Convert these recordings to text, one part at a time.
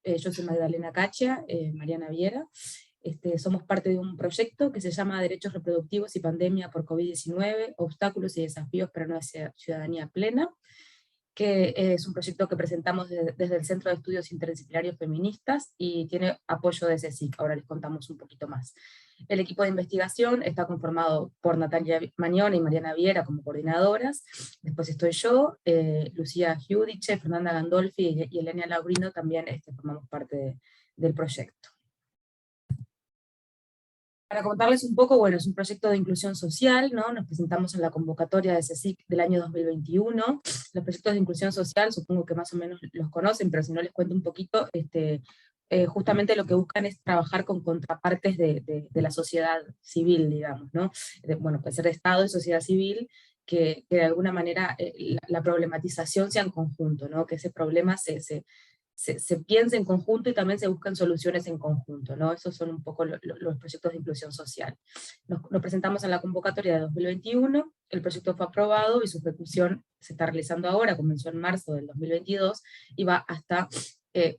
Yo soy Magdalena Cachia, Mariana Viera. Somos parte de un proyecto que se llama Derechos Reproductivos y Pandemia por COVID-19, Obstáculos y Desafíos para una Ciudadanía Plena, que es un proyecto que presentamos desde el Centro de Estudios Interdisciplinarios Feministas y tiene apoyo de CSIC. Ahora les contamos un poquito más. El equipo de investigación está conformado por Natalia Mañón y Mariana Viera como coordinadoras. Después estoy yo, Lucía Giudice, Fernanda Gandolfi y Elena Laurino también formamos parte del proyecto. Para contarles un poco, es un proyecto de inclusión social, ¿no? Nos presentamos en la convocatoria de CSIC del año 2021. Los proyectos de inclusión social, supongo que más o menos los conocen, pero si no les cuento un poquito, justamente lo que buscan es trabajar con contrapartes de la sociedad civil, digamos, ¿no? Puede ser de Estado y sociedad civil, que de alguna manera la problematización sea en conjunto, ¿no? Que ese problema se piense en conjunto y también se buscan soluciones en conjunto, ¿no? Esos son un poco los proyectos de inclusión social. Nos presentamos en la convocatoria de 2021, el proyecto fue aprobado y su ejecución se está realizando ahora, comenzó en marzo del 2022 y va hasta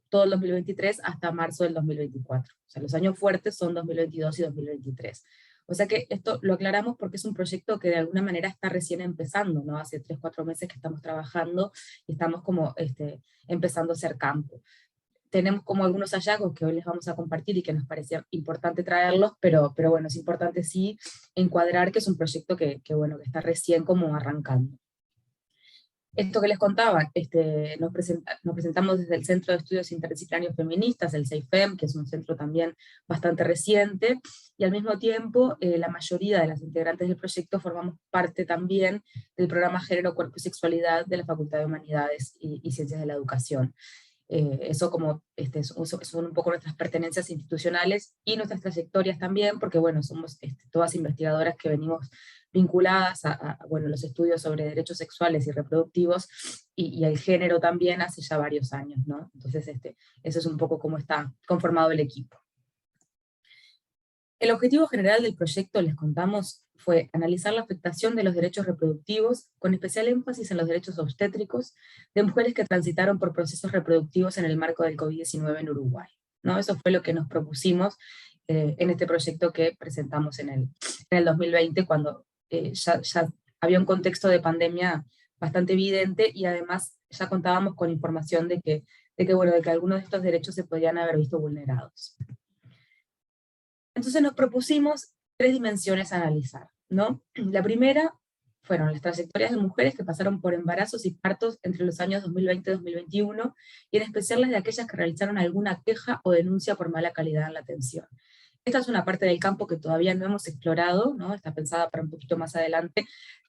todo el 2023 hasta marzo del 2024. O sea, los años fuertes son 2022 y 2023. O sea que esto lo aclaramos porque es un proyecto que de alguna manera está recién empezando, ¿no? Hace 3, 4 meses que estamos trabajando y estamos como empezando a hacer campo. Tenemos como algunos hallazgos que hoy les vamos a compartir y que nos parecía importante traerlos, pero bueno, es importante sí encuadrar que es un proyecto que está recién como arrancando. Esto que les contaba, nos presentamos desde el Centro de Estudios Interdisciplinarios Feministas, el CEIFEM, que es un centro también bastante reciente, y al mismo tiempo la mayoría de las integrantes del proyecto formamos parte también del programa Género, Cuerpo y Sexualidad de la Facultad de Humanidades y Ciencias de la Educación. Eso como son un poco nuestras pertenencias institucionales y nuestras trayectorias también, porque somos todas investigadoras que venimos vinculadas a los estudios sobre derechos sexuales y reproductivos y el género también hace ya varios años, ¿no? Entonces eso es un poco cómo está conformado el equipo. El objetivo general del proyecto, les contamos, fue analizar la afectación de los derechos reproductivos, con especial énfasis en los derechos obstétricos de mujeres que transitaron por procesos reproductivos en el marco del COVID-19 en Uruguay, ¿no? Eso fue lo que nos propusimos en este proyecto que presentamos en el 2020, cuando ya había un contexto de pandemia bastante evidente y además ya contábamos con información de que algunos de estos derechos se podían haber visto vulnerados. Entonces nos propusimos 3 dimensiones a analizar, ¿no? La primera fueron las trayectorias de mujeres que pasaron por embarazos y partos entre los años 2020 y 2021, y en especial las de aquellas que realizaron alguna queja o denuncia por mala calidad en la atención. Esta es una parte del campo que todavía no hemos explorado, ¿no? Está pensada para un poquito más adelante,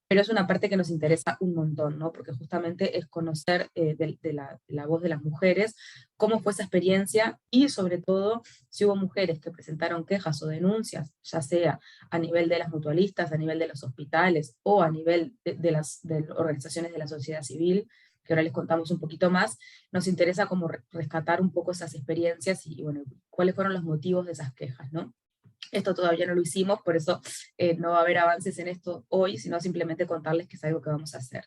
pero es una parte que nos interesa un montón, ¿no? Porque justamente es conocer de la voz de las mujeres, cómo fue esa experiencia y sobre todo si hubo mujeres que presentaron quejas o denuncias, ya sea a nivel de las mutualistas, a nivel de los hospitales o a nivel de las organizaciones de la sociedad civil, que ahora les contamos un poquito más. Nos interesa como rescatar un poco esas experiencias y cuáles fueron los motivos de esas quejas, ¿no? Esto todavía no lo hicimos, por eso no va a haber avances en esto hoy, sino simplemente contarles que es algo que vamos a hacer.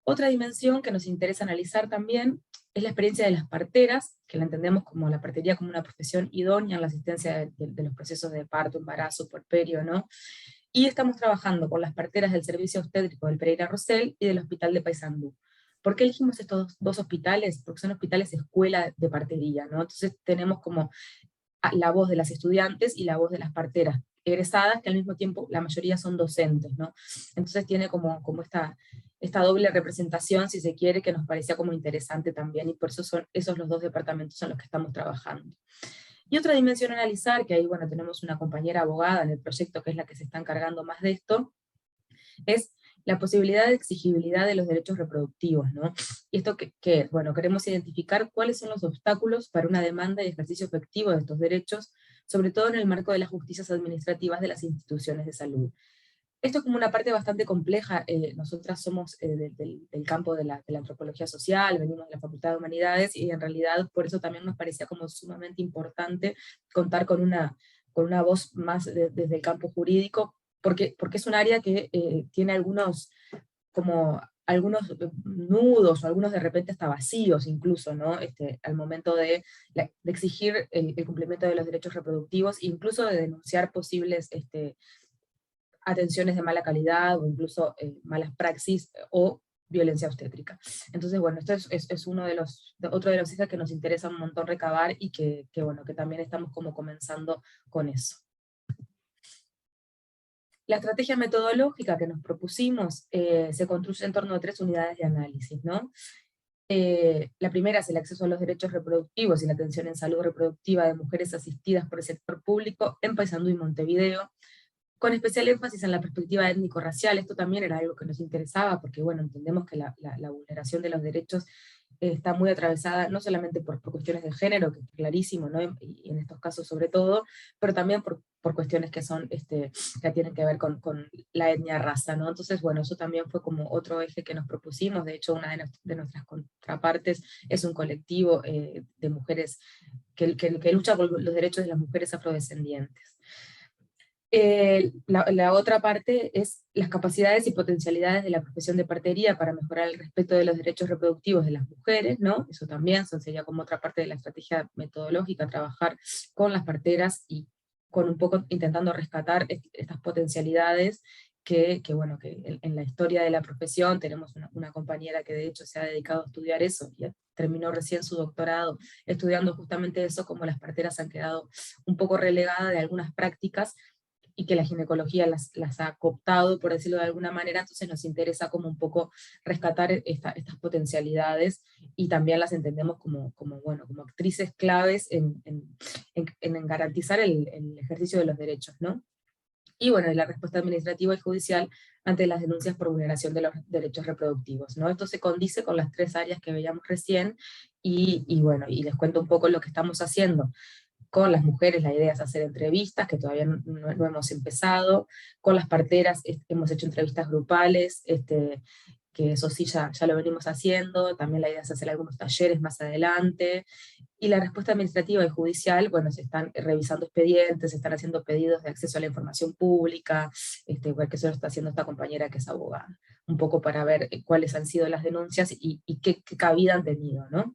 Otra dimensión que nos interesa analizar también es la experiencia de las parteras, que la entendemos como la partería como una profesión idónea en la asistencia de los procesos de parto, embarazo, puerperio, ¿no? Y estamos trabajando con las parteras del Servicio Obstétrico del Pereira Rosell y del Hospital de Paysandú. ¿Por qué elegimos estos dos hospitales? Porque son hospitales escuela de partería, ¿no? Entonces tenemos como la voz de las estudiantes y la voz de las parteras egresadas, que al mismo tiempo la mayoría son docentes, ¿no? Entonces tiene como esta doble representación, si se quiere, que nos parecía como interesante también, y por eso son esos los 2 departamentos en los que estamos trabajando. Y otra dimensión a analizar, que ahí tenemos una compañera abogada en el proyecto que es la que se está encargando más de esto, es la posibilidad de exigibilidad de los derechos reproductivos, ¿no? Y esto que es, queremos identificar cuáles son los obstáculos para una demanda y ejercicio efectivo de estos derechos, sobre todo en el marco de las justicias administrativas de las instituciones de salud. Esto es como una parte bastante compleja. Nosotras somos del campo de la antropología social, venimos de la Facultad de Humanidades, y en realidad por eso también nos parecía como sumamente importante contar con una voz más desde el campo jurídico, porque es un área que tiene algunos como algunos nudos, o algunos de repente hasta vacíos incluso, ¿no? Al momento de exigir el cumplimiento de los derechos reproductivos, incluso de denunciar posibles atenciones de mala calidad, o incluso malas praxis, o violencia obstétrica. Entonces, bueno, esto es otro de los ejes que nos interesa un montón recabar, y bueno, que también estamos como comenzando con eso. La estrategia metodológica que nos propusimos se construye en torno a 3 unidades de análisis, ¿no? La primera es el acceso a los derechos reproductivos y la atención en salud reproductiva de mujeres asistidas por el sector público en Paysandú y Montevideo, con especial énfasis en la perspectiva étnico-racial. Esto también era algo que nos interesaba, porque bueno, entendemos que la vulneración de los derechos está muy atravesada no solamente por cuestiones de género, que es clarísimo, ¿no? Y en estos casos sobre todo, pero también por cuestiones que son, que tienen que ver con la etnia raza, ¿no? Entonces, bueno, eso también fue como otro eje que nos propusimos. De hecho, una de nuestras contrapartes es un colectivo de mujeres que lucha por los derechos de las mujeres afrodescendientes. La otra parte es las capacidades y potencialidades de la profesión de partería para mejorar el respeto de los derechos reproductivos de las mujeres, ¿no? Eso también sería como otra parte de la estrategia metodológica, trabajar con las parteras y con un poco intentando rescatar estas potencialidades bueno, que en la historia de la profesión tenemos una compañera que de hecho se ha dedicado a estudiar eso, y terminó recién su doctorado estudiando justamente eso, como las parteras han quedado un poco relegadas de algunas prácticas, y que la ginecología las ha cooptado, por decirlo de alguna manera. Entonces nos interesa como un poco rescatar estas potencialidades, y también las entendemos bueno, como actrices claves en garantizar el ejercicio de los derechos, ¿no? Y bueno, la respuesta administrativa y judicial ante las denuncias por vulneración de los derechos reproductivos, ¿no? Esto se condice con las 3 áreas que veíamos recién, y bueno, y les cuento un poco lo que estamos haciendo. Con las mujeres la idea es hacer entrevistas, que todavía no hemos empezado. Con las parteras hemos hecho entrevistas grupales, que eso sí ya lo venimos haciendo. También la idea es hacer algunos talleres más adelante. Y la respuesta administrativa y judicial, bueno, se están revisando expedientes, se están haciendo pedidos de acceso a la información pública, que eso lo está haciendo esta compañera que es abogada, un poco para ver cuáles han sido las denuncias y qué cabida han tenido, ¿no?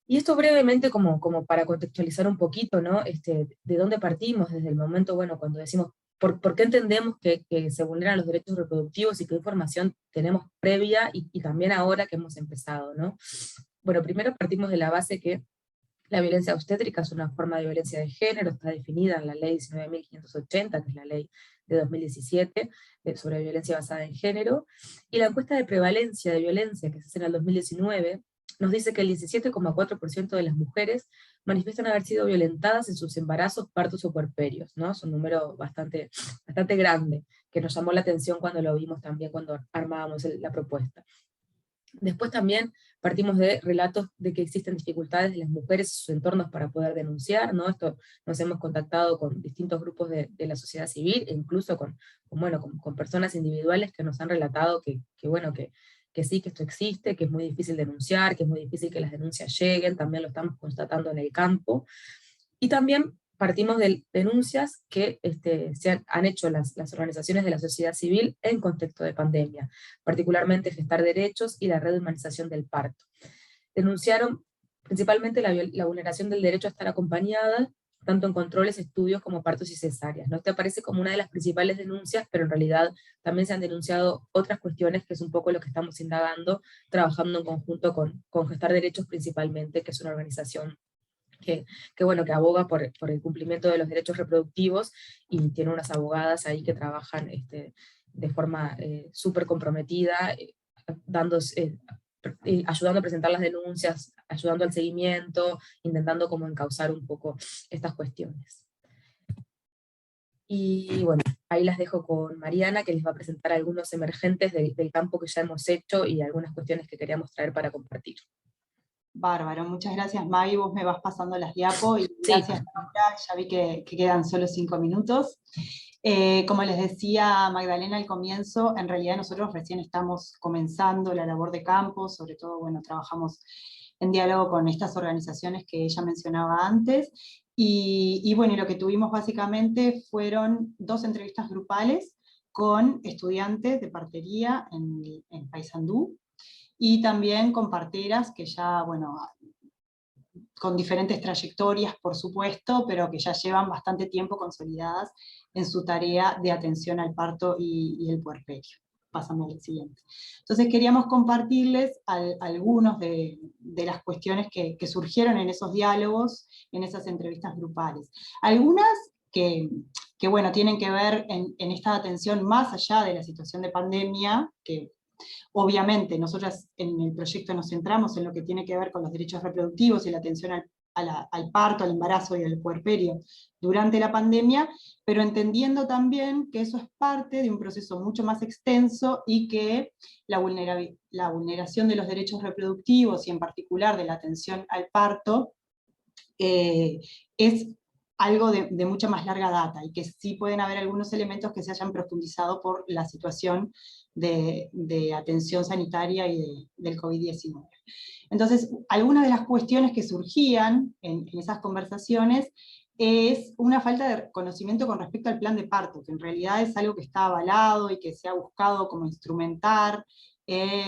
Y esto brevemente como para contextualizar un poquito, ¿no? De dónde partimos desde el momento, bueno, cuando decimos, ¿por qué entendemos que se vulneran los derechos reproductivos, y qué información tenemos previa y también ahora que hemos empezado, ¿no? Bueno, primero partimos de la base que la violencia obstétrica es una forma de violencia de género, está definida en la ley 19.580, que es la ley de 2017, sobre violencia basada en género, y la encuesta de prevalencia de violencia que se hace en el 2019, nos dice que el 17,4% de las mujeres manifiestan haber sido violentadas en sus embarazos, partos o puerperios, ¿no? Es un número bastante grande, que nos llamó la atención cuando lo vimos también cuando armábamos la propuesta. Después también partimos de relatos de que existen dificultades de las mujeres en sus entornos para poder denunciar, ¿no? Esto nos hemos contactado con distintos grupos de la sociedad civil, e incluso con personas individuales que nos han relatado que sí, que esto existe, que es muy difícil denunciar, que es muy difícil que las denuncias lleguen. También lo estamos constatando en el campo. Y también partimos de denuncias que han hecho las organizaciones de la sociedad civil en contexto de pandemia, particularmente Gestar Derechos y la Red de Humanización del Parto. Denunciaron principalmente la vulneración del derecho a estar acompañada, tanto en controles, estudios como partos y cesáreas, ¿no? Esto aparece como una de las principales denuncias, pero en realidad también se han denunciado otras cuestiones, que es un poco lo que estamos indagando, trabajando en conjunto con Gestar Derechos principalmente, que es una organización que aboga por el cumplimiento de los derechos reproductivos, y tiene unas abogadas ahí que trabajan de forma súper comprometida, ayudando a presentar las denuncias, ayudando al seguimiento, intentando como encauzar un poco estas cuestiones. Y bueno, ahí las dejo con Mariana, que les va a presentar algunos emergentes del campo que ya hemos hecho y algunas cuestiones que queríamos traer para compartir. Bárbaro, muchas gracias Maggie, vos me vas pasando las diapos, y gracias, Magda, ya vi que quedan solo 5 minutos. Como les decía Magdalena al comienzo, en realidad nosotros recién estamos comenzando la labor de campo, sobre todo, bueno, trabajamos en diálogo con estas organizaciones que ella mencionaba antes, y bueno, y lo que tuvimos básicamente fueron 2 entrevistas grupales con estudiantes de partería en Paysandú, y también con parteras que ya, bueno, con diferentes trayectorias, por supuesto, pero que ya llevan bastante tiempo consolidadas en su tarea de atención al parto y el puerperio. Pásame al siguiente. Entonces queríamos compartirles algunos de las cuestiones que surgieron en esos diálogos, en esas entrevistas grupales. Algunas que bueno, tienen que ver en esta atención más allá de la situación de pandemia, que obviamente, nosotras en el proyecto nos centramos en lo que tiene que ver con los derechos reproductivos y la atención al parto, al embarazo y al puerperio durante la pandemia, pero entendiendo también que eso es parte de un proceso mucho más extenso y que la vulneración de los derechos reproductivos y en particular de la atención al parto es algo de mucha más larga data, y que sí pueden haber algunos elementos que se hayan profundizado por la situación de atención sanitaria y del COVID-19. Entonces, algunas de las cuestiones que surgían en esas conversaciones es una falta de conocimiento con respecto al plan de parto, que en realidad es algo que está avalado y que se ha buscado como instrumentar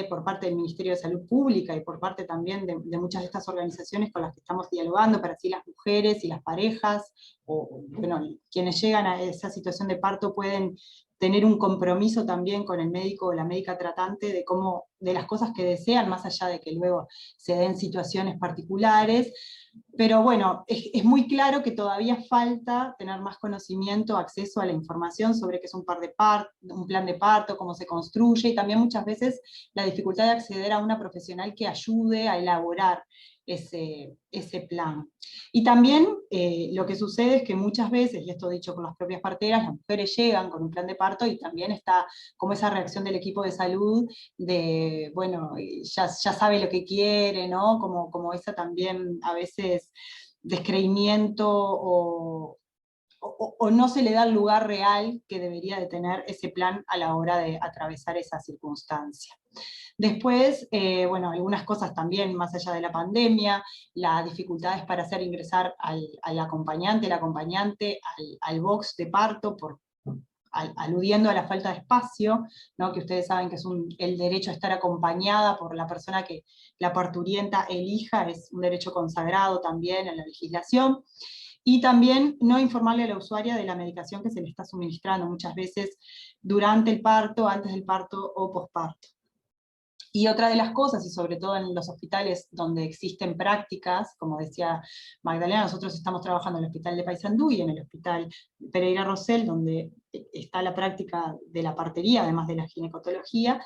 por parte del Ministerio de Salud Pública y por parte también de muchas de estas organizaciones con las que estamos dialogando, para así las mujeres y las parejas, o bueno, quienes llegan a esa situación de parto pueden tener un compromiso también con el médico o la médica tratante de las cosas que desean, más allá de que luego se den situaciones particulares. Pero bueno, es muy claro que todavía falta tener más conocimiento, acceso a la información sobre qué es un plan de parto, cómo se construye, y también muchas veces la dificultad de acceder a una profesional que ayude a elaborar ese plan. Y también lo que sucede es que muchas veces, y esto dicho por las propias parteras, las mujeres llegan con un plan de parto y también está como esa reacción del equipo de salud de, bueno, ya sabe lo que quiere, ¿no? Como esa también a veces descreimiento o no se le da el lugar real que debería de tener ese plan a la hora de atravesar esa circunstancia. Después, bueno, algunas cosas también más allá de la pandemia, las dificultades para hacer ingresar al acompañante, al box de parto, aludiendo a la falta de espacio, ¿no? Que ustedes saben que es el derecho a estar acompañada por la persona que la parturienta elija, es un derecho consagrado también en la legislación. Y también no informarle a la usuaria de la medicación que se le está suministrando muchas veces durante el parto, antes del parto o posparto. Y otra de las cosas, y sobre todo en los hospitales donde existen prácticas, como decía Magdalena, nosotros estamos trabajando en el hospital de Paysandú y en el hospital Pereira Rosell, donde está la práctica de la partería, además de la ginecotología.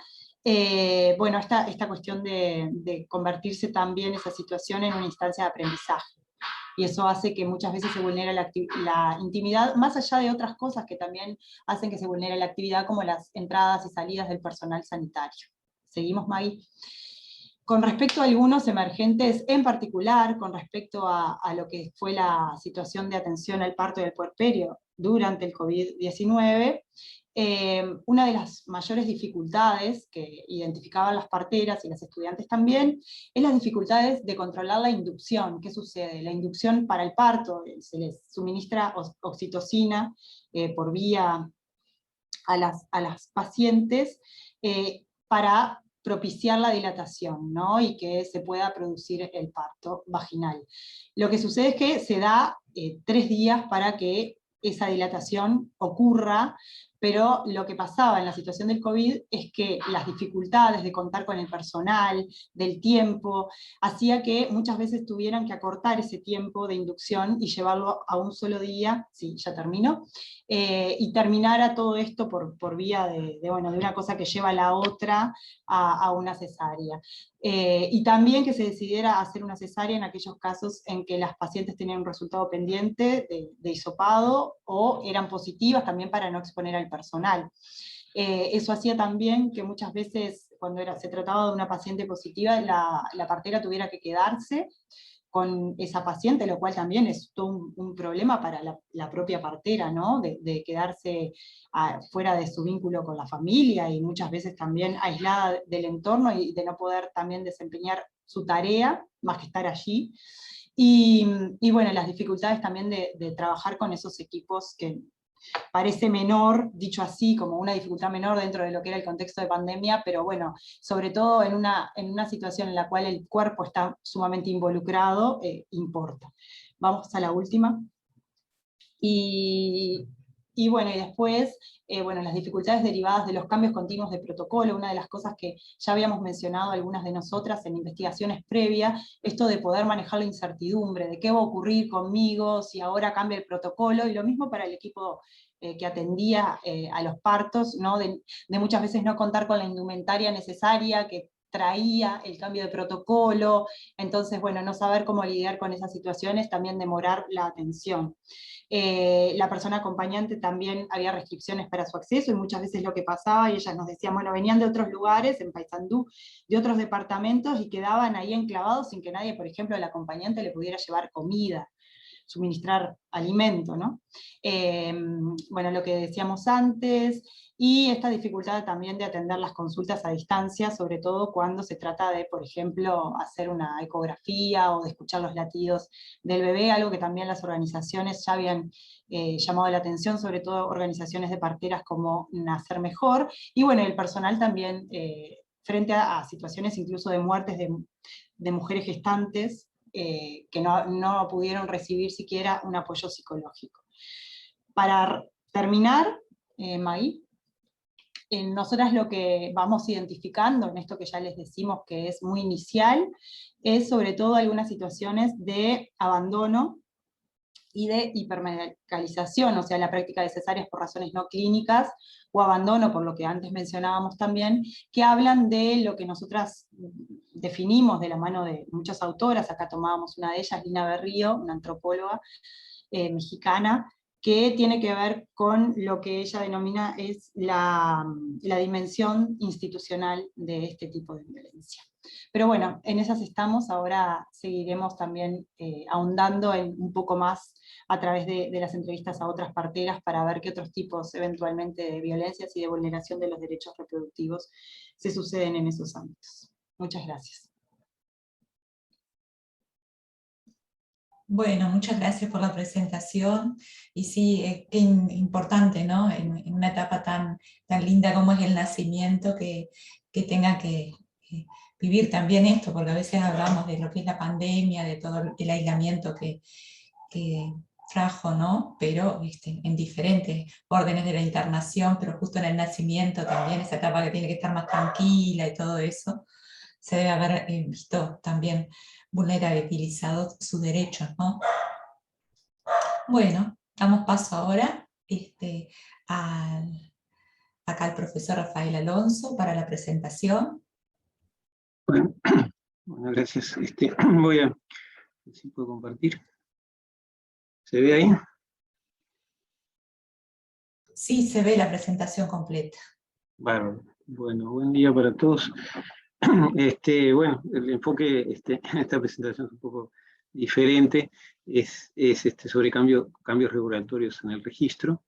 Bueno, esta cuestión de convertirse también esa situación en una instancia de aprendizaje. Y eso hace que muchas veces se vulnere la intimidad, más allá de otras cosas que también hacen que se vulnere la actividad, como las entradas y salidas del personal sanitario. Seguimos, Maggie. Con respecto a algunos emergentes, en particular con respecto a lo que fue la situación de atención al parto y al puerperio durante el COVID-19, una de las mayores dificultades que identificaban las parteras y las estudiantes también, es las dificultades de controlar la inducción. ¿Qué sucede? La inducción para el parto, se les suministra oxitocina por vía a las pacientes para propiciar la dilatación, ¿no? Y que se pueda producir el parto vaginal. Lo que sucede es que se da 3 días para que esa dilatación ocurra, pero lo que pasaba en la situación del COVID es que las dificultades de contar con el personal, del tiempo, hacía que muchas veces tuvieran que acortar ese tiempo de inducción y llevarlo a un solo día, sí, ya termino, y terminara todo esto por vía de una cosa que lleva a la otra a una cesárea. Y también que se decidiera hacer una cesárea en aquellos casos en que las pacientes tenían un resultado pendiente de hisopado o eran positivas, también para no exponer al personal. Eso hacía también que muchas veces, cuando se trataba de una paciente positiva, la partera tuviera que quedarse con esa paciente, lo cual también es todo un problema para la propia partera, ¿no? De quedarse fuera de su vínculo con la familia y muchas veces también aislada del entorno y de no poder también desempeñar su tarea, más que estar allí. Y bueno, las dificultades también de trabajar con esos equipos que parece menor, dicho así, como una dificultad menor dentro de lo que era el contexto de pandemia, pero bueno, sobre todo en una situación en la cual el cuerpo está sumamente involucrado, importa. Vamos a la última. Y bueno, y después, bueno, las dificultades derivadas de los cambios continuos de protocolo, una de las cosas que ya habíamos mencionado algunas de nosotras en investigaciones previas, esto de poder manejar la incertidumbre, de qué va a ocurrir conmigo si ahora cambia el protocolo, y lo mismo para el equipo que atendía a los partos, ¿no? De muchas veces no contar con la indumentaria necesaria que traía el cambio de protocolo, entonces, bueno, no saber cómo lidiar con esas situaciones, también demorar la atención. La persona acompañante también había restricciones para su acceso, y muchas veces lo que pasaba, y ellas nos decían, bueno, venían de otros lugares, en Paysandú, de otros departamentos, y quedaban ahí enclavados sin que nadie, por ejemplo, al acompañante le pudiera llevar comida, suministrar alimento, ¿no? Bueno, lo que decíamos antes, y esta dificultad también de atender las consultas a distancia, sobre todo cuando se trata de, por ejemplo, hacer una ecografía o de escuchar los latidos del bebé, algo que también las organizaciones ya habían llamado la atención, sobre todo organizaciones de parteras como Nacer Mejor, y bueno, el personal también, frente a situaciones incluso de muertes de mujeres gestantes, que no pudieron recibir siquiera un apoyo psicológico. Para terminar, Maggie, nosotras lo que vamos identificando en esto que ya les decimos que es muy inicial, es sobre todo algunas situaciones de abandono y de hipermedicalización, o sea, la práctica de cesáreas por razones no clínicas, o abandono, por lo que antes mencionábamos también, que hablan de lo que nosotras definimos de la mano de muchas autoras, acá tomábamos una de ellas, Lina Berrío, una antropóloga mexicana, que tiene que ver con lo que ella denomina es la dimensión institucional de este tipo de violencia. Pero bueno, en esas estamos, ahora seguiremos también ahondando en un poco más a través de las entrevistas a otras parteras para ver qué otros tipos eventualmente de violencias y de vulneración de los derechos reproductivos se suceden en esos ámbitos. Muchas gracias. Bueno, muchas gracias por la presentación, y sí, qué importante, ¿no? En una etapa tan linda como es el nacimiento, que tenga que vivir también esto, porque a veces hablamos de lo que es la pandemia, de todo el aislamiento que trajo, ¿no? Pero en diferentes órdenes de la internación, pero justo en el nacimiento también, esa etapa que tiene que estar más tranquila y todo eso, se debe haber visto también vulnerabilizados sus derechos, ¿no? Bueno, damos paso ahora acá al profesor Rafael Alonso para la presentación. Bueno, gracias. Voy a ver si puedo compartir. ¿Se ve ahí? Sí, se ve la presentación completa. Bárbaro. Bueno, buen día para todos. Bueno, el enfoque en esta presentación es un poco diferente, es sobre cambios regulatorios en el registro.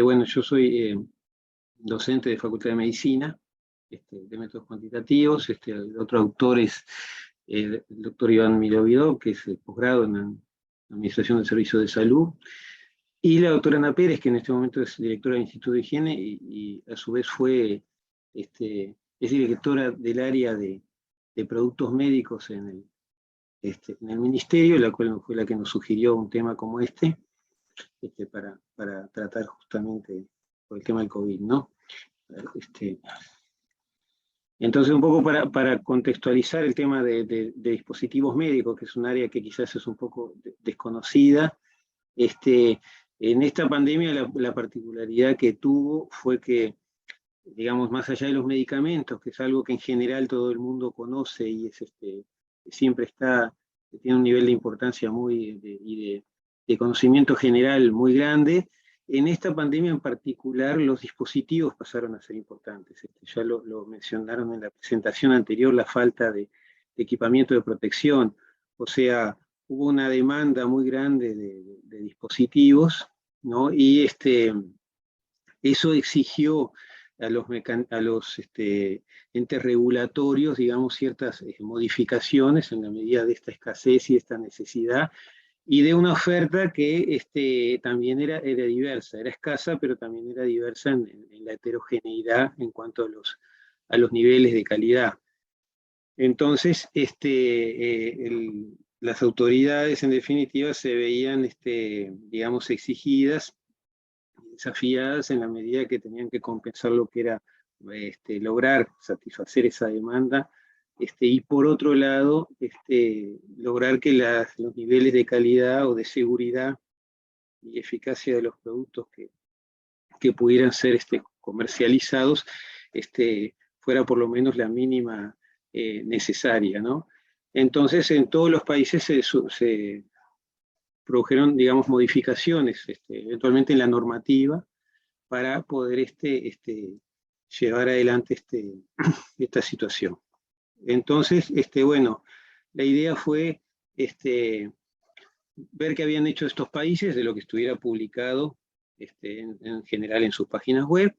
Bueno, yo soy docente de Facultad de Medicina, de métodos cuantitativos. El otro autor es el doctor Iván Milovidó, que es el posgrado en Administración del Servicio de Salud, y la doctora Ana Pérez, que en este momento es directora del Instituto de Higiene, y a su vez es directora del área de productos médicos en el ministerio, la cual fue la que nos sugirió un tema como para tratar justamente por el tema del COVID, ¿no? Entonces, un poco para contextualizar el tema de dispositivos médicos, que es un área que quizás es un poco desconocida, en esta pandemia la particularidad que tuvo fue que, digamos, más allá de los medicamentos, que es algo que en general todo el mundo conoce y siempre tiene un nivel de importancia y de conocimiento general muy grande, en esta pandemia en particular los dispositivos pasaron a ser importantes. Ya lo mencionaron en la presentación anterior, la falta de equipamiento de protección, o sea, hubo una demanda muy grande de dispositivos, ¿no? Y eso exigió a los entes regulatorios, digamos, ciertas modificaciones en la medida de esta escasez y esta necesidad, y de una oferta que también era diversa, era escasa, pero también era diversa en la heterogeneidad en cuanto a los niveles de calidad. Entonces, las autoridades en definitiva se veían, digamos, exigidas, desafiadas en la medida que tenían que compensar lo que era lograr satisfacer esa demanda, y por otro lado, lograr que los niveles de calidad o de seguridad y eficacia de los productos que pudieran ser comercializados fuera por lo menos la mínima necesaria, ¿no? Entonces, en todos los países se produjeron, digamos, modificaciones, eventualmente en la normativa, para poder llevar adelante esta situación. Entonces, bueno, la idea fue ver qué habían hecho estos países, de lo que estuviera publicado en general en sus páginas web,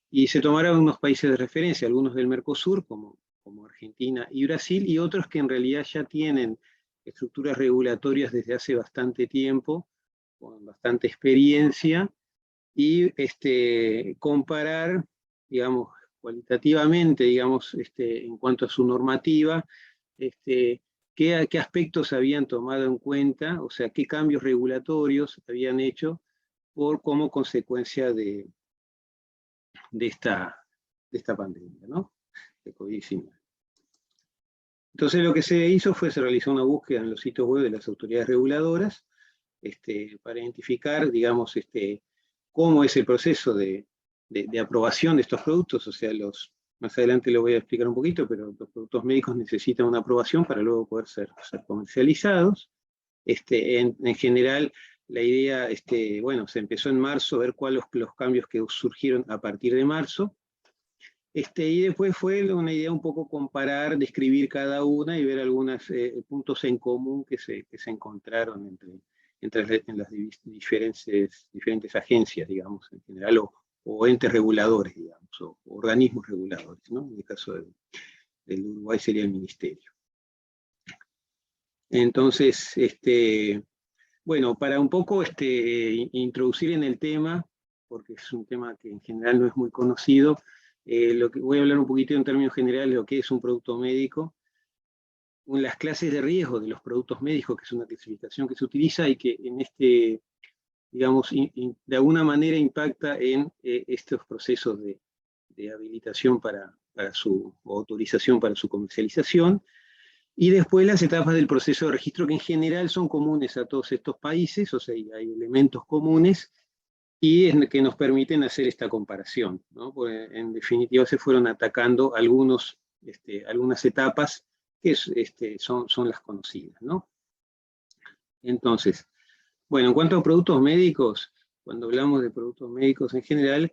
y se tomaron unos países de referencia, algunos del Mercosur, como Argentina y Brasil, y otros que en realidad ya tienen estructuras regulatorias desde hace bastante tiempo, con bastante experiencia, y comparar, digamos, cualitativamente, digamos, en cuanto a su normativa, qué aspectos habían tomado en cuenta, o sea, qué cambios regulatorios habían hecho como consecuencia de esta pandemia, ¿no? De COVID-19. Entonces lo que se hizo fue, se realizó una búsqueda en los sitios web de las autoridades reguladoras, para identificar, digamos, cómo es el proceso de aprobación de estos productos, o sea, más adelante lo voy a explicar un poquito, pero los productos médicos necesitan una aprobación para luego poder ser comercializados. En general, la idea, bueno, se empezó en marzo a ver cuáles los cambios que surgieron a partir de marzo, y después fue una idea un poco comparar, describir cada una y ver algunos puntos en común que se encontraron en las diferentes agencias, digamos, en general, o entes reguladores, digamos, o organismos reguladores, ¿no? En el caso del Uruguay sería el Ministerio. Entonces, bueno, para un poco introducir en el tema, porque es un tema que en general no es muy conocido, voy a hablar un poquito en términos generales de lo que es un producto médico, las clases de riesgo de los productos médicos, que es una clasificación que se utiliza y que en digamos, de alguna manera impacta en estos procesos de habilitación o autorización para su comercialización, y después las etapas del proceso de registro, que en general son comunes a todos estos países, o sea, hay elementos comunes, y que nos permiten hacer esta comparación, ¿no? Porque en definitiva se fueron atacando algunas etapas que son las conocidas, ¿no? Entonces, bueno, en cuanto a productos médicos, cuando hablamos de productos médicos en general,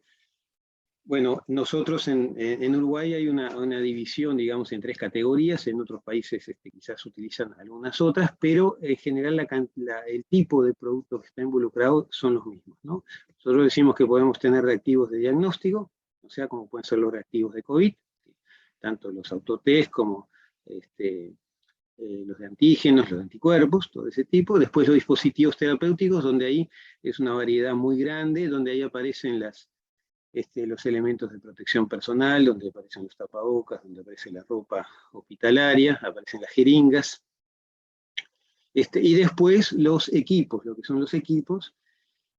bueno, nosotros en Uruguay hay una división, digamos, en 3 categorías, en otros países quizás utilizan algunas otras, pero en general el tipo de producto que está involucrado son los mismos, ¿no? Nosotros decimos que podemos tener reactivos de diagnóstico, o sea, como pueden ser los reactivos de COVID, tanto los autotest como los de antígenos, los de anticuerpos, todo ese tipo. Después los dispositivos terapéuticos, donde ahí es una variedad muy grande, donde ahí aparecen los elementos de protección personal, donde aparecen los tapabocas, donde aparece la ropa hospitalaria, aparecen las jeringas, y después los equipos, lo que son los equipos,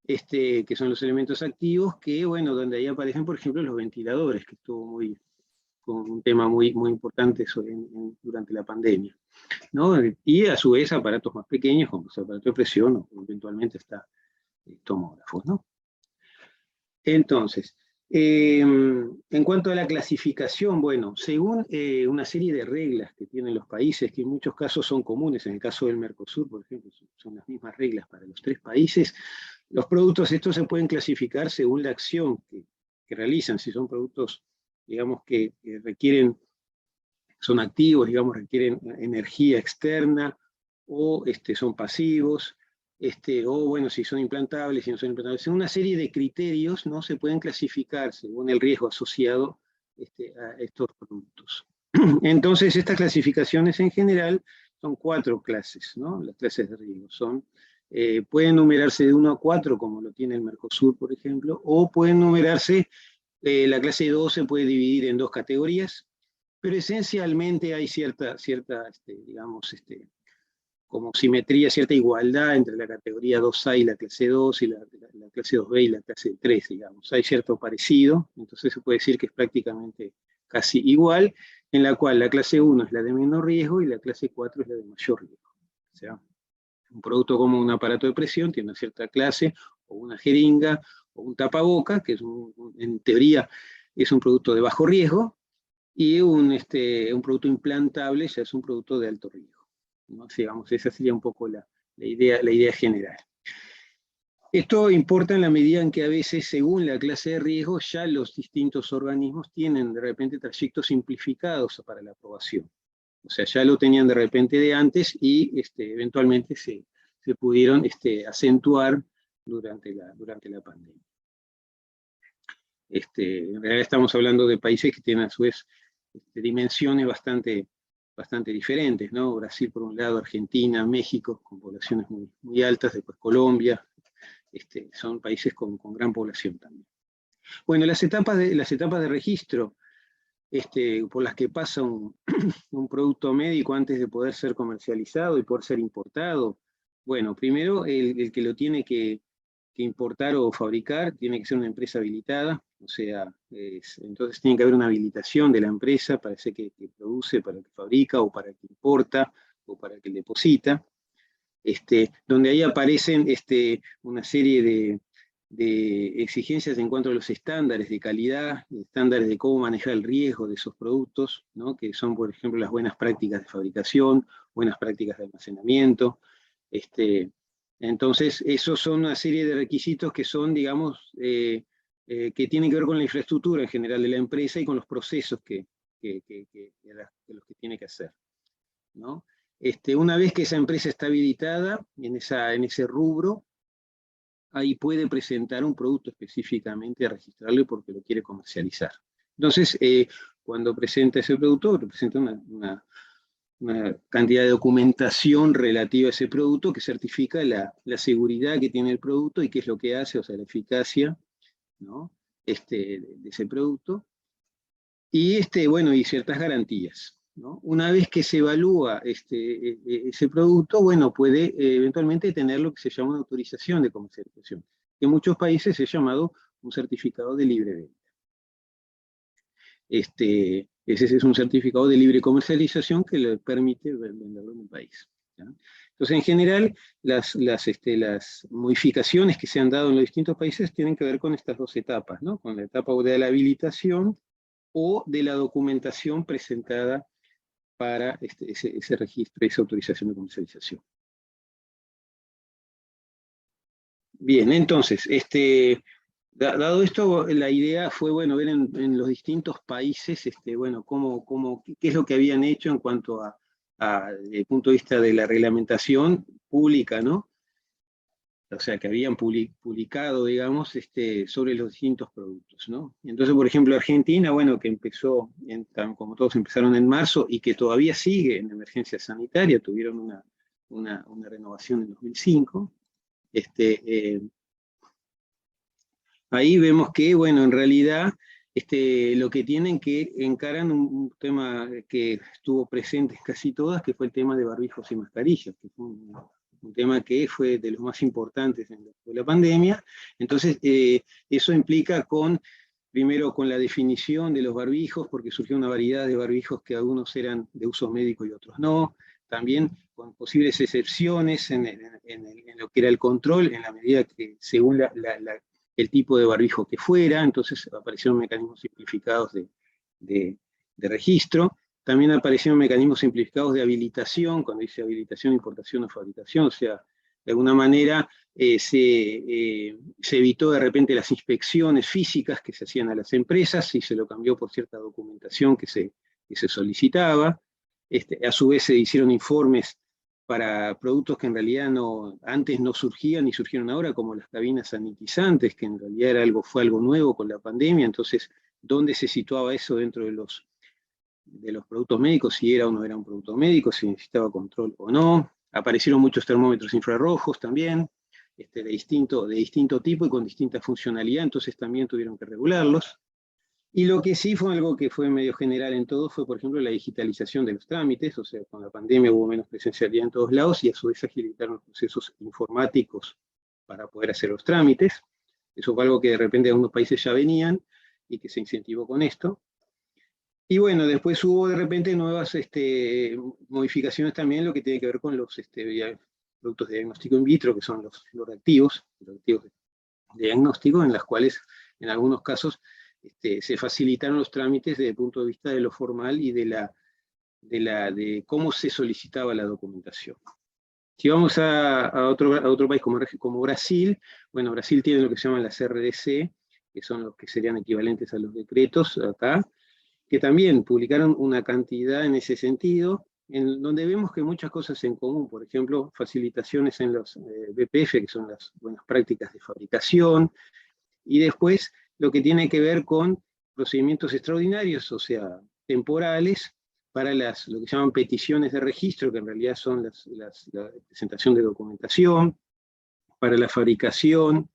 que son los elementos activos, que bueno, donde ahí aparecen, por ejemplo, los ventiladores, que estuvo con un tema muy importante durante la pandemia, ¿no? Y a su vez aparatos más pequeños, como los aparatos de presión, o eventualmente está tomógrafos, ¿no? Entonces, en cuanto a la clasificación, bueno, según una serie de reglas que tienen los países, que en muchos casos son comunes, en el caso del Mercosur, por ejemplo, son las mismas reglas para los 3 países, los productos estos se pueden clasificar según la acción que realizan, si son productos, digamos, que son activos, digamos, requieren energía externa, o son pasivos, o bueno, si son implantables, si no son implantables. Una serie de criterios, ¿no?, se pueden clasificar según el riesgo asociado a estos productos. Entonces, estas clasificaciones en general son 4 clases, ¿no? Las clases de riesgo son pueden numerarse de 1 a 4, como lo tiene el Mercosur, por ejemplo, o pueden numerarse, la clase 2 se puede dividir en 2 categorías, pero esencialmente hay cierta digamos, como simetría, cierta igualdad entre la categoría 2A y la clase 2, y la clase 2B y la clase 3, digamos. Hay cierto parecido, entonces se puede decir que es prácticamente casi igual, en la cual la clase 1 es la de menor riesgo y la clase 4 es la de mayor riesgo. O sea, un producto como un aparato de presión tiene una cierta clase, o una jeringa, o un tapaboca, que es en teoría es un producto de bajo riesgo, y un producto implantable ya es un producto de alto riesgo, ¿no? Digamos, esa sería un poco la idea general. Esto importa en la medida en que a veces, según la clase de riesgo, ya los distintos organismos tienen de repente trayectos simplificados para la aprobación. O sea, ya lo tenían de repente de antes y eventualmente se pudieron acentuar durante la pandemia. En realidad estamos hablando de países que tienen a su vez dimensiones bastante diferentes, ¿no? Brasil por un lado, Argentina, México, con poblaciones muy, muy altas, después Colombia, son países con gran población también. Bueno, las etapas de registro por las que pasa un producto médico antes de poder ser comercializado y poder ser importado. Bueno, primero el que lo tiene que importar o fabricar tiene que ser una empresa habilitada, o sea, entonces tiene que haber una habilitación de la empresa para ese que produce, para el que fabrica, o para el que importa, o para el que deposita, donde ahí aparecen una serie de exigencias en cuanto a los estándares de calidad, estándares de cómo manejar el riesgo de esos productos, ¿no? Que son, por ejemplo, las buenas prácticas de fabricación, buenas prácticas de almacenamiento. Entonces, esos son una serie de requisitos que son, digamos, que tienen que ver con la infraestructura en general de la empresa y con los procesos los que tiene que hacer, ¿no? Una vez que esa empresa está habilitada en ese rubro, ahí puede presentar un producto específicamente a registrarle porque lo quiere comercializar. Entonces, cuando presenta ese producto, presenta una cantidad de documentación relativa a ese producto que certifica la seguridad que tiene el producto y qué es lo que hace, o sea, la eficacia, ¿no? de ese producto, y, bueno, y ciertas garantías, ¿no? Una vez que se evalúa ese producto, bueno, puede eventualmente tener lo que se llama una autorización de comercialización, que en muchos países es llamado un certificado de libre venta. Ese es un certificado de libre comercialización que le permite venderlo en un país, ¿ya? Entonces, en general, las modificaciones que se han dado en los distintos países tienen que ver con estas dos etapas, ¿no? Con la etapa de la habilitación o de la documentación presentada para ese registro, esa autorización de comercialización. Bien, entonces, dado esto, la idea fue, bueno, ver en los distintos países, bueno, qué es lo que habían hecho en cuanto desde el punto de vista de la reglamentación pública, ¿no? O sea, que habían publicado, digamos, sobre los distintos productos, ¿no? Entonces, por ejemplo, Argentina, bueno, que empezó, como todos empezaron en marzo, y que todavía sigue en emergencia sanitaria, tuvieron una renovación en 2005, ahí vemos que, bueno, en realidad, lo que tienen que encaran un tema que estuvo presente en casi todas, que fue el tema de barbijos y mascarillas, que fue un tema que fue de los más importantes de la pandemia. Entonces, eso implica primero con la definición de los barbijos, porque surgió una variedad de barbijos que algunos eran de uso médico y otros no, también con posibles excepciones en lo que era el control, en la medida que según el tipo de barbijo que fuera, entonces aparecieron mecanismos simplificados de registro. También aparecieron mecanismos simplificados de habilitación, cuando dice habilitación, importación o fabricación, o sea, de alguna manera se evitó de repente las inspecciones físicas que se hacían a las empresas y se lo cambió por cierta documentación que se solicitaba. A su vez se hicieron informes para productos que en realidad antes no surgían y surgieron ahora, como las cabinas sanitizantes, que en realidad fue algo nuevo con la pandemia. Entonces, ¿dónde se situaba eso dentro de los productos médicos? Si era o no era un producto médico, si necesitaba control o no. Aparecieron muchos termómetros infrarrojos también, de distinto tipo y con distinta funcionalidad, entonces también tuvieron que regularlos. Y lo que sí fue algo que fue medio general en todo fue, por ejemplo, la digitalización de los trámites, o sea, con la pandemia hubo menos presencialidad en todos lados y a su vez agilizaron los procesos informáticos para poder hacer los trámites. Eso fue algo que de repente algunos países ya venían y que se incentivó con esto. Y bueno, después hubo de repente nuevas modificaciones también, lo que tiene que ver con los productos de diagnóstico in vitro, que son los reactivos de diagnóstico, en las cuales en algunos casos se facilitaron los trámites desde el punto de vista de lo formal y de cómo se solicitaba la documentación. Si vamos a otro país como Brasil, bueno, Brasil tiene lo que se llaman las RDC, que son los que serían equivalentes a los decretos acá, que también publicaron una cantidad en ese sentido, en donde vemos que muchas cosas en común, por ejemplo, facilitaciones en los BPF, que son las buenas prácticas de fabricación, y después lo que tiene que ver con procedimientos extraordinarios, o sea, temporales, para lo que se llaman peticiones de registro, que en realidad son la presentación de documentación, para la fabricación,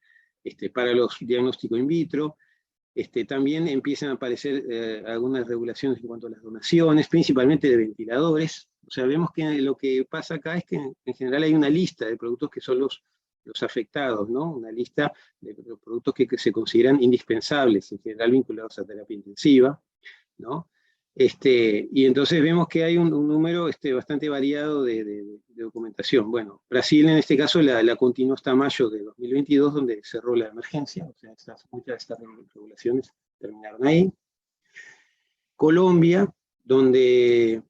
para los diagnósticos in vitro. También empiezan a aparecer algunas regulaciones en cuanto a las donaciones, principalmente de ventiladores. O sea, vemos que lo que pasa acá es que en general hay una lista de productos que son los afectados, ¿no? Una lista de los productos que se consideran indispensables, en general vinculados a terapia intensiva, ¿no? Y entonces vemos que hay un número bastante variado de documentación. Bueno, Brasil en este caso la continuó hasta mayo de 2022, donde cerró la emergencia, o sea, muchas de estas regulaciones terminaron ahí. Colombia, donde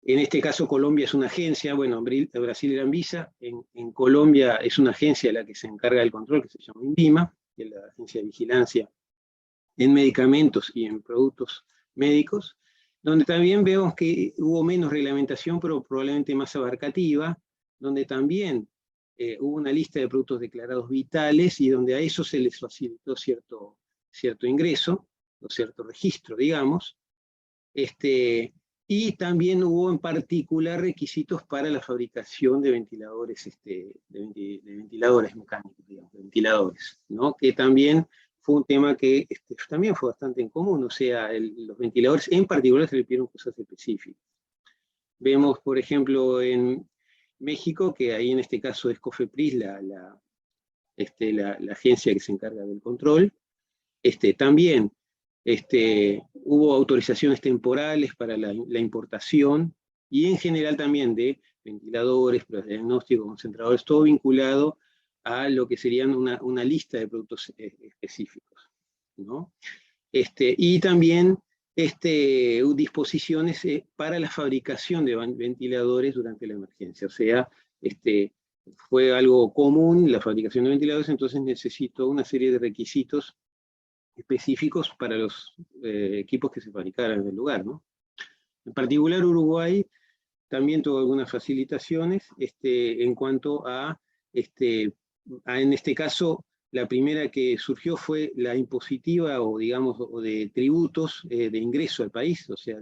en este caso Colombia es una agencia, bueno, en Brasil era Anvisa, en Colombia es una agencia la que se encarga del control, que se llama INVIMA, que es la agencia de vigilancia en medicamentos y en productos médicos, donde también vemos que hubo menos reglamentación, pero probablemente más abarcativa, donde también hubo una lista de productos declarados vitales y donde a eso se les facilitó cierto ingreso, o cierto registro, digamos, y también hubo en particular requisitos para la fabricación de ventiladores, de ventiladores mecánicos, digamos, de ventiladores, ¿no? Que también fue un tema que también fue bastante en común, o sea, los ventiladores en particular se le pidieron cosas específicas. Vemos, por ejemplo, en México, que ahí en este caso es COFEPRIS, la agencia que se encarga del control, también hubo autorizaciones temporales para la importación, y en general también de ventiladores, pruebas de diagnóstico, concentradores, todo vinculado a lo que serían una lista de productos específicos, ¿no? Y también disposiciones para la fabricación de ventiladores durante la emergencia, o sea, fue algo común la fabricación de ventiladores, entonces necesitó una serie de requisitos específicos para los equipos que se fabricaran en el lugar, ¿no? En particular Uruguay también tuvo algunas facilitaciones en cuanto a, en este caso, la primera que surgió fue la impositiva o digamos o de tributos de ingreso al país, o sea,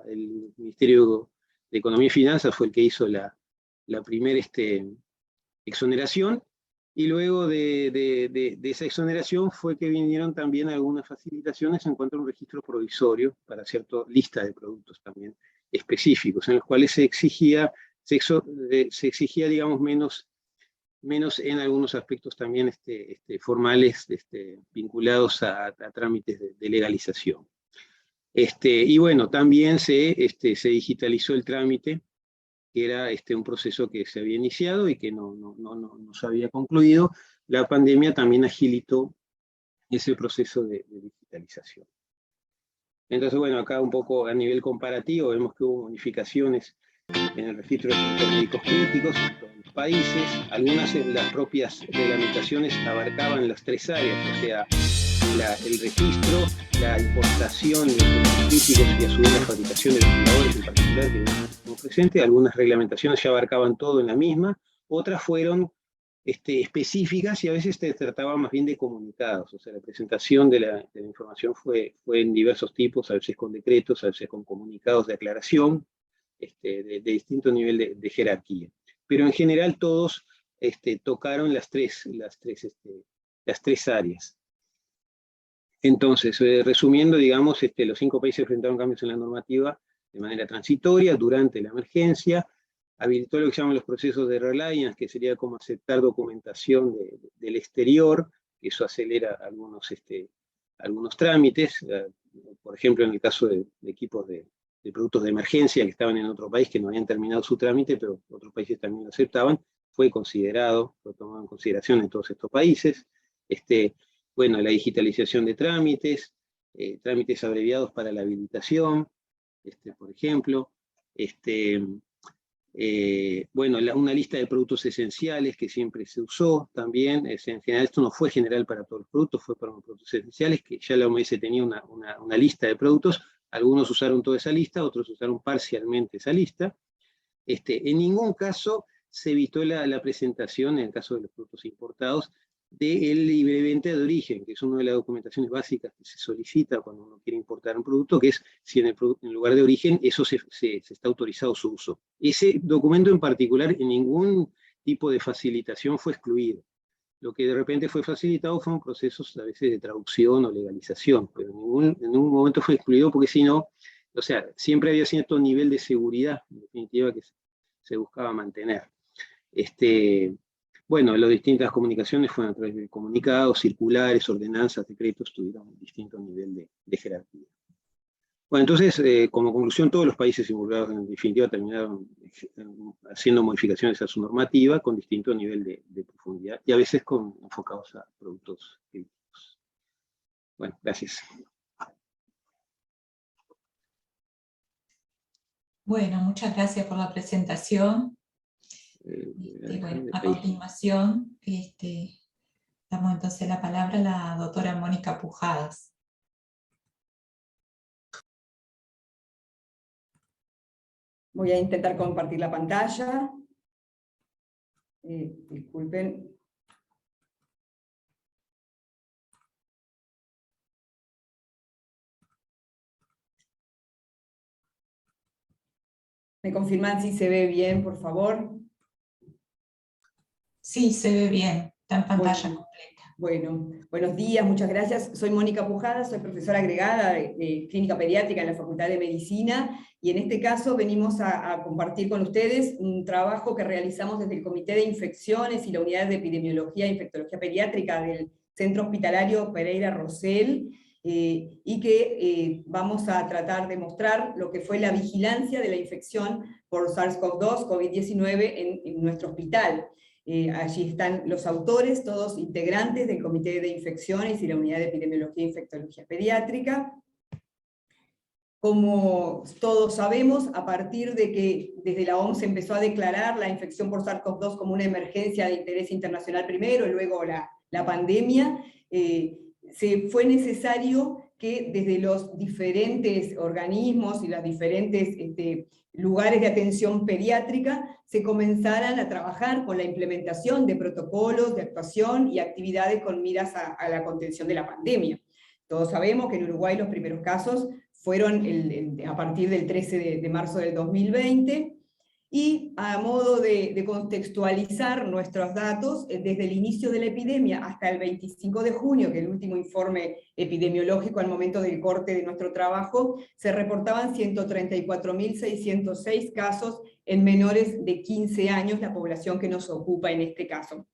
el Ministerio de Economía y Finanzas fue el que hizo la primera exoneración, y luego de esa exoneración fue que vinieron también algunas facilitaciones en cuanto a un registro provisorio para cierta lista de productos también específicos, en los cuales se exigía, digamos, menos en algunos aspectos también formales vinculados a trámites de legalización. Y bueno, también se digitalizó el trámite, que era un proceso que se había iniciado y que no se había concluido. La pandemia también agilitó ese proceso de digitalización. Entonces, bueno, acá un poco a nivel comparativo vemos que hubo modificaciones en el registro de productos médicos críticos en todos los países. Algunas en las propias reglamentaciones abarcaban las tres áreas, o sea, el registro, la importación de productos críticos y a su vez la fabricación de ventiladores en particular, que estamos presentes. Algunas reglamentaciones ya abarcaban todo en la misma, otras fueron específicas y a veces trataban más bien de comunicados, o sea, la presentación de la información fue en diversos tipos, a veces con decretos, a veces con comunicados de aclaración, de distinto nivel de jerarquía. pero en general todos tocaron las tres áreas. Entonces, resumiendo, digamos, los 5 países enfrentaron cambios en la normativa de manera transitoria, durante la emergencia, habilitó lo que llaman los procesos de reliance, que sería como aceptar documentación del exterior, que eso acelera algunos trámites, por ejemplo, en el caso de equipos de productos de emergencia que estaban en otro país que no habían terminado su trámite, pero otros países también lo aceptaban, fue tomado en consideración en todos estos países. Bueno, la digitalización de trámites, trámites abreviados para la habilitación, por ejemplo, bueno, una lista de productos esenciales que siempre se usó también. En general esto no fue general para todos los productos, fue para los productos esenciales, que ya la OMS tenía una lista de productos. Algunos usaron toda esa lista, otros usaron parcialmente esa lista. En ningún caso se evitó la presentación, en el caso de los productos importados, del libreventa de origen, que es una de las documentaciones básicas que se solicita cuando uno quiere importar un producto, que es si en el lugar de origen eso se está autorizado su uso. Ese documento en particular en ningún tipo de facilitación fue excluido. Lo que de repente fue facilitado fueron procesos a veces de traducción o legalización, pero en ningún momento fue excluido porque si no, o sea, siempre había cierto nivel de seguridad, en definitiva, que se buscaba mantener. Bueno, las distintas comunicaciones fueron a través de comunicados, circulares, ordenanzas, decretos, tuvieron un distinto nivel de jerarquía. Bueno, entonces, como conclusión, todos los países involucrados en definitiva terminaron haciendo modificaciones a su normativa con distinto nivel de profundidad y a veces enfocados a productos críticos. Bueno, gracias. Bueno, muchas gracias por la presentación. Bueno, a continuación, damos entonces la palabra a la doctora Mónica Pujadas. Voy a intentar compartir la pantalla. Disculpen. ¿Me confirman si se ve bien, por favor? Sí, se ve bien, está en pantalla completa. Bueno, buenos días, muchas gracias. Soy Mónica Pujadas, soy profesora agregada de Clínica Pediátrica en la Facultad de Medicina, y en este caso venimos a compartir con ustedes un trabajo que realizamos desde el Comité de Infecciones y la Unidad de Epidemiología e Infectología Pediátrica del Centro Hospitalario Pereira Rosell, y que vamos a tratar de mostrar lo que fue la vigilancia de la infección por SARS-CoV-2, COVID-19 en nuestro hospital. Allí están los autores, todos integrantes del Comité de Infecciones y la Unidad de Epidemiología e Infectología Pediátrica. Como todos sabemos, a partir de que desde la OMS empezó a declarar la infección por SARS-CoV-2 como una emergencia de interés internacional primero, y luego la pandemia, se fue necesario que desde los diferentes organismos y los diferentes lugares de atención pediátrica se comenzaran a trabajar con la implementación de protocolos de actuación y actividades con miras a la contención de la pandemia. Todos sabemos que en Uruguay los primeros casos fueron a partir del 13 de marzo del 2020, y a modo de contextualizar nuestros datos, desde el inicio de la epidemia hasta el 25 de junio, que es el último informe epidemiológico al momento del corte de nuestro trabajo, se reportaban 134.606 casos en menores de 15 años, la población que nos ocupa en este caso.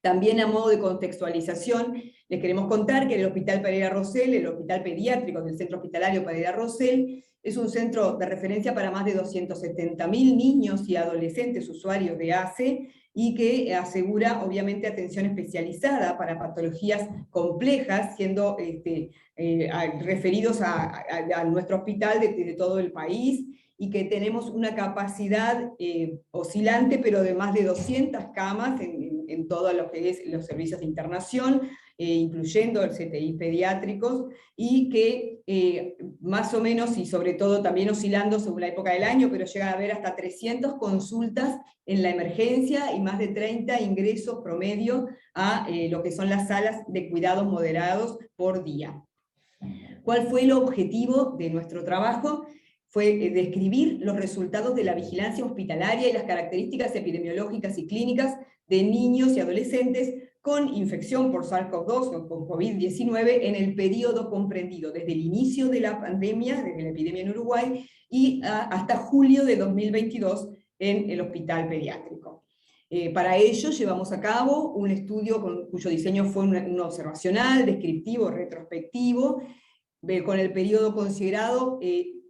También a modo de contextualización, les queremos contar que el Hospital Pereira Rosell, el hospital pediátrico del Centro Hospitalario Pereira Rosell, es un centro de referencia para más de 270.000 niños y adolescentes usuarios de ACE, y que asegura obviamente atención especializada para patologías complejas, siendo referidos a nuestro hospital de todo el país, y que tenemos una capacidad oscilante, pero de más de 200 camas en todo lo que es los servicios de internación, incluyendo el CTI pediátricos, y que más o menos, y sobre todo también oscilando según la época del año, pero llega a haber hasta 300 consultas en la emergencia y más de 30 ingresos promedio a lo que son las salas de cuidados moderados por día. ¿Cuál fue el objetivo de nuestro trabajo? fue describir los resultados de la vigilancia hospitalaria y las características epidemiológicas y clínicas de niños y adolescentes con infección por SARS-CoV-2 o con COVID-19 en el periodo comprendido desde el inicio de la pandemia, desde la epidemia en Uruguay, y hasta julio de 2022 en el hospital pediátrico. Para ello llevamos a cabo un estudio cuyo diseño fue un observacional, descriptivo, retrospectivo, con el periodo considerado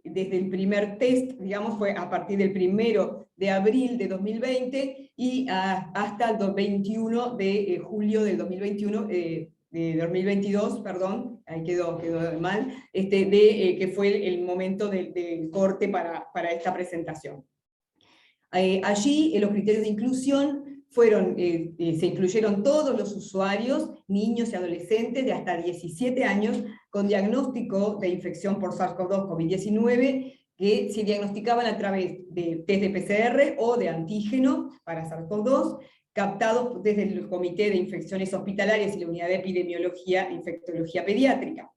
desde el primer test, digamos, fue a partir del 1 de abril de 2020 y hasta el 21 de julio del 2021, de 2022, perdón, ahí quedó mal, que fue el momento del corte para esta presentación. Allí los criterios de inclusión fueron, se incluyeron todos los usuarios, niños y adolescentes de hasta 17 años, con diagnóstico de infección por SARS-CoV-2 COVID-19, que se diagnosticaban a través de test de PCR o de antígeno para SARS-CoV-2, captados desde el Comité de Infecciones Hospitalarias y la Unidad de Epidemiología e Infectología Pediátrica.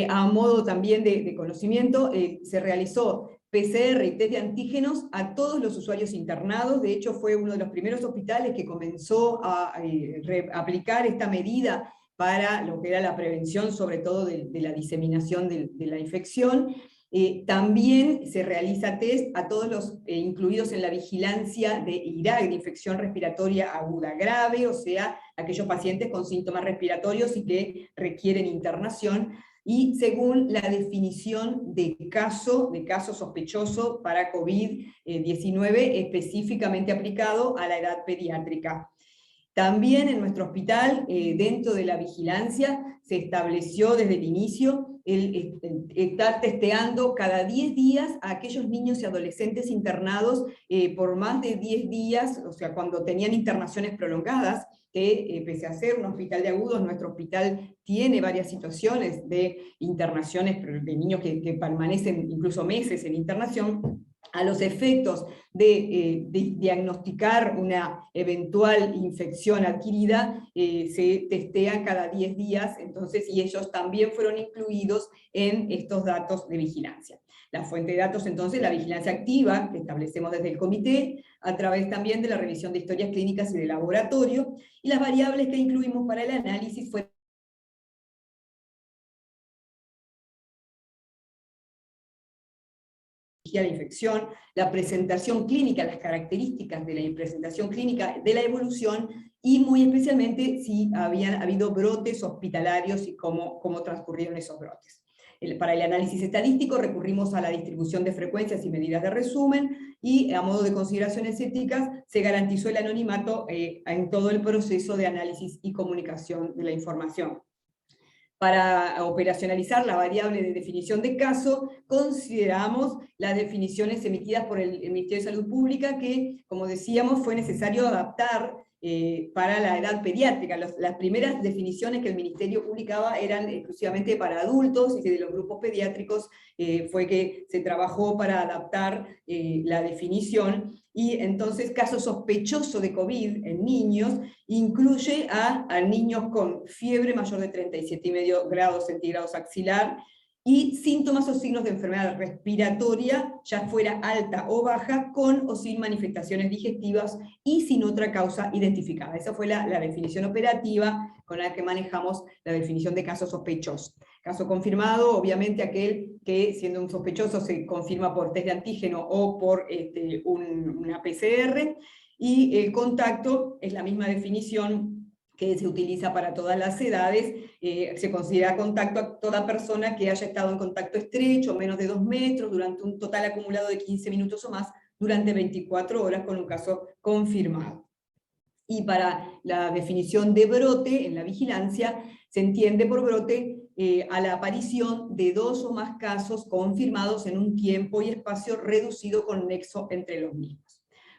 A modo también de conocimiento, se realizó PCR y test de antígenos a todos los usuarios internados. De hecho, fue uno de los primeros hospitales que comenzó a aplicar esta medida para lo que era la prevención, sobre todo de la diseminación de la infección. También se realiza test a todos los incluidos en la vigilancia de IRAG, de infección respiratoria aguda grave, o sea, aquellos pacientes con síntomas respiratorios y que requieren internación, y según la definición de caso sospechoso para COVID-19 específicamente aplicado a la edad pediátrica. También en nuestro hospital, dentro de la vigilancia, se estableció desde el inicio el estar testeando cada 10 días a aquellos niños y adolescentes internados por más de 10 días, o sea, cuando tenían internaciones prolongadas, que pese a ser un hospital de agudos, nuestro hospital tiene varias situaciones de internaciones de niños que permanecen incluso meses en internación. A los efectos de diagnosticar una eventual infección adquirida, se testean cada 10 días, entonces, y ellos también fueron incluidos en estos datos de vigilancia. La fuente de datos, entonces, la vigilancia activa, que establecemos desde el comité, a través también de la revisión de historias clínicas y de laboratorio, y las variables que incluimos para el análisis fueron la infección, la presentación clínica, las características de la presentación clínica de la evolución, y muy especialmente si habían habido brotes hospitalarios y cómo transcurrieron esos brotes. Para el análisis estadístico recurrimos a la distribución de frecuencias y medidas de resumen, y a modo de consideraciones éticas se garantizó el anonimato en todo el proceso de análisis y comunicación de la información. Para operacionalizar la variable de definición de caso, consideramos las definiciones emitidas por el Ministerio de Salud Pública, que, como decíamos, fue necesario adaptar para la edad pediátrica. Las primeras definiciones que el Ministerio publicaba eran exclusivamente para adultos, y de los grupos pediátricos fue que se trabajó para adaptar la definición, y entonces caso sospechoso de COVID en niños incluye a niños con fiebre mayor de 37,5 grados centígrados axilar, y síntomas o signos de enfermedad respiratoria, ya fuera alta o baja, con o sin manifestaciones digestivas y sin otra causa identificada. Esa fue la definición operativa con la que manejamos la definición de caso sospechoso. Caso confirmado, obviamente aquel que, siendo un sospechoso, se confirma por test de antígeno o por una PCR, y el contacto es la misma definición que se utiliza para todas las edades. Se considera contacto a toda persona que haya estado en contacto estrecho, menos de 2 metros, durante un total acumulado de 15 minutos o más, durante 24 horas con un caso confirmado. Y para la definición de brote en la vigilancia, se entiende por brote a la aparición de 2 o más casos confirmados en un tiempo y espacio reducido con nexo entre los mismos.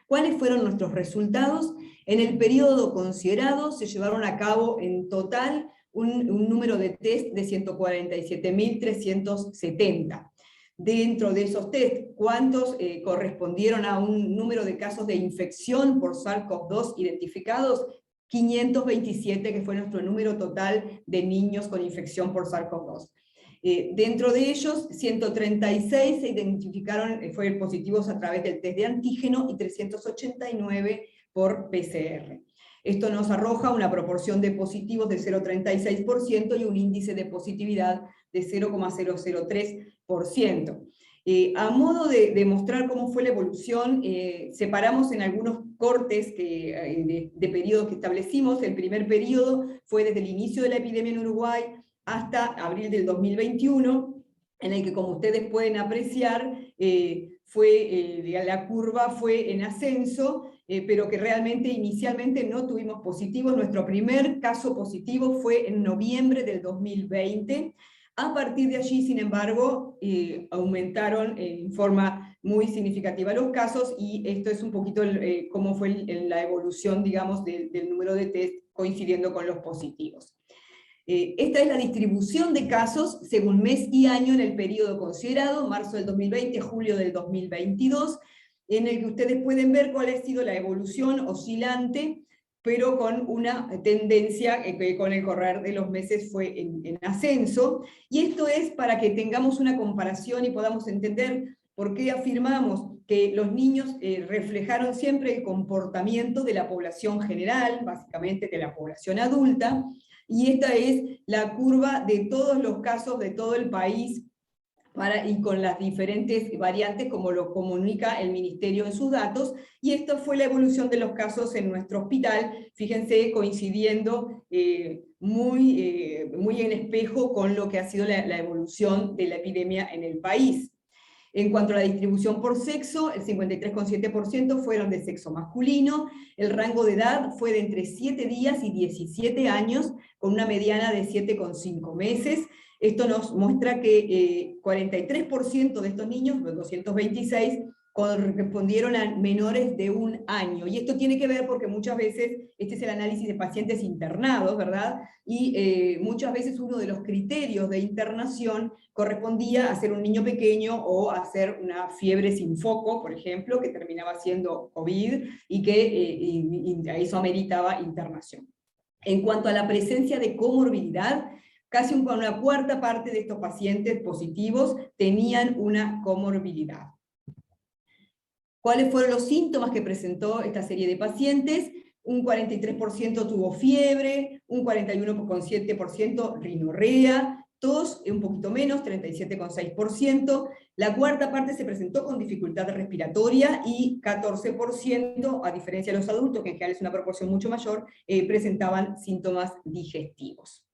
¿Cuáles fueron nuestros resultados? En el periodo considerado se llevaron a cabo en total un número de test de 147.370. Dentro de esos test, ¿cuántos correspondieron a un número de casos de infección por SARS-CoV-2 identificados? 527, que fue nuestro número total de niños con infección por SARS-CoV-2. Dentro de ellos, 136 se identificaron, fueron positivos a través del test de antígeno y 389 por PCR. Esto nos arroja una proporción de positivos de 0,36% y un índice de positividad de 0,003%. A modo de mostrar cómo fue la evolución, separamos en algunos cortes de periodos que establecimos. El primer periodo fue desde el inicio de la epidemia en Uruguay hasta abril del 2021, en el que, como ustedes pueden apreciar, la curva fue en ascenso, pero que realmente inicialmente no tuvimos positivos. Nuestro primer caso positivo fue en noviembre del 2020. A partir de allí, sin embargo, aumentaron en forma muy significativa los casos, y esto es un poquito cómo fue la evolución, digamos, del número de test coincidiendo con los positivos. Esta es la distribución de casos según mes y año en el periodo considerado, marzo del 2020 a julio del 2022, en el que ustedes pueden ver cuál ha sido la evolución oscilante, pero con una tendencia que con el correr de los meses fue en ascenso. Y esto es para que tengamos una comparación y podamos entender por qué afirmamos que los niños reflejaron siempre el comportamiento de la población general, básicamente de la población adulta. Y esta es la curva de todos los casos de todo el país, y con las diferentes variantes como lo comunica el Ministerio en sus datos, y esto fue la evolución de los casos en nuestro hospital, fíjense, coincidiendo muy en espejo con lo que ha sido la evolución de la epidemia en el país. En cuanto a la distribución por sexo, el 53,7% fueron de sexo masculino, el rango de edad fue de entre 7 días y 17 años, con una mediana de 7,5 meses. Esto nos muestra que 43% de estos niños, los 226, correspondieron a menores de 1 año. Y esto tiene que ver porque muchas veces, este es el análisis de pacientes internados, ¿verdad? Y muchas veces uno de los criterios de internación correspondía a ser un niño pequeño o a hacer una fiebre sin foco, por ejemplo, que terminaba siendo COVID, y que eso ameritaba internación. En cuanto a la presencia de comorbilidad, casi una cuarta parte de estos pacientes positivos tenían una comorbilidad. ¿Cuáles fueron los síntomas que presentó esta serie de pacientes? Un 43% tuvo fiebre, un 41,7% rinorrea, tos un poquito menos, 37,6%, la cuarta parte se presentó con dificultad respiratoria y 14%, a diferencia de los adultos, que en general es una proporción mucho mayor, presentaban síntomas digestivos.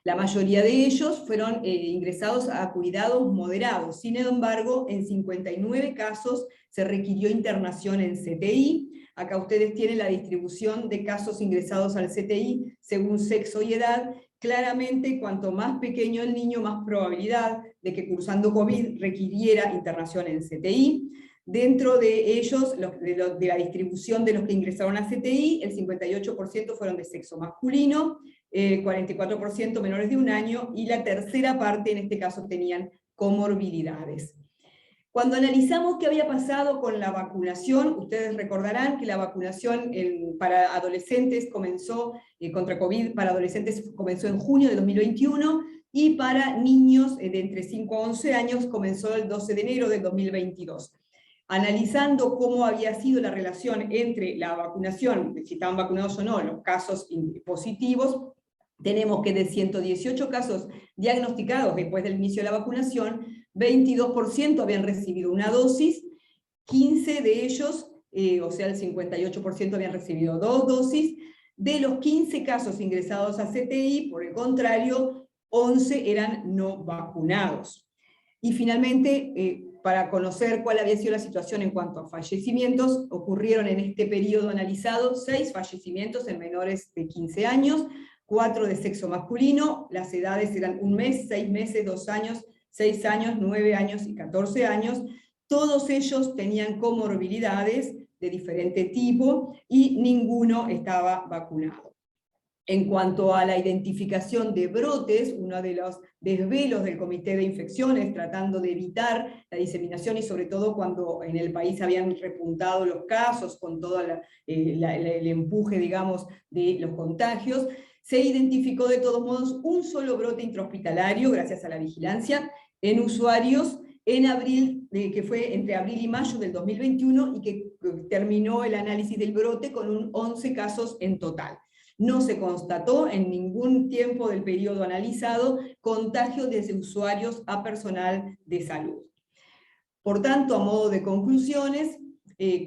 La mayoría de ellos fueron ingresados a cuidados moderados. Sin embargo, en 59 casos se requirió internación en CTI. Acá ustedes tienen la distribución de casos ingresados al CTI según sexo y edad. Claramente, cuanto más pequeño el niño, más probabilidad de que cursando COVID requiriera internación en CTI. Dentro de ellos, de la distribución de los que ingresaron a CTI, el 58% fueron de sexo masculino, 44% menores de 1 año, y la tercera parte en este caso tenían comorbilidades. Cuando analizamos qué había pasado con la vacunación, ustedes recordarán que la vacunación para adolescentes comenzó, contra COVID para adolescentes comenzó en junio de 2021, y para niños de entre 5 a 11 años comenzó el 12 de enero de 2022. Analizando cómo había sido la relación entre la vacunación, si estaban vacunados o no, los casos positivos, tenemos que de 118 casos diagnosticados después del inicio de la vacunación, 22% habían recibido una dosis, 15 de ellos, o sea el 58% habían recibido 2 dosis, de los 15 casos ingresados a CTI, por el contrario, 11 eran no vacunados. Y finalmente, para conocer cuál había sido la situación en cuanto a fallecimientos, ocurrieron en este periodo analizado 6 fallecimientos en menores de 15 años, 4 de sexo masculino, las edades eran 1 mes, 6 meses, 2 años, 6 años, 9 años y 14 años, todos ellos tenían comorbilidades de diferente tipo y ninguno estaba vacunado. En cuanto a la identificación de brotes, uno de los desvelos del Comité de Infecciones, tratando de evitar la diseminación, y sobre todo cuando en el país habían repuntado los casos, con todo el empuje, digamos, de los contagios, se identificó de todos modos un solo brote intrahospitalario, gracias a la vigilancia, en usuarios en abril, que fue entre abril y mayo del 2021, y que terminó el análisis del brote con 11 casos en total. No se constató en ningún tiempo del periodo analizado contagio desde usuarios a personal de salud. Por tanto, a modo de conclusiones,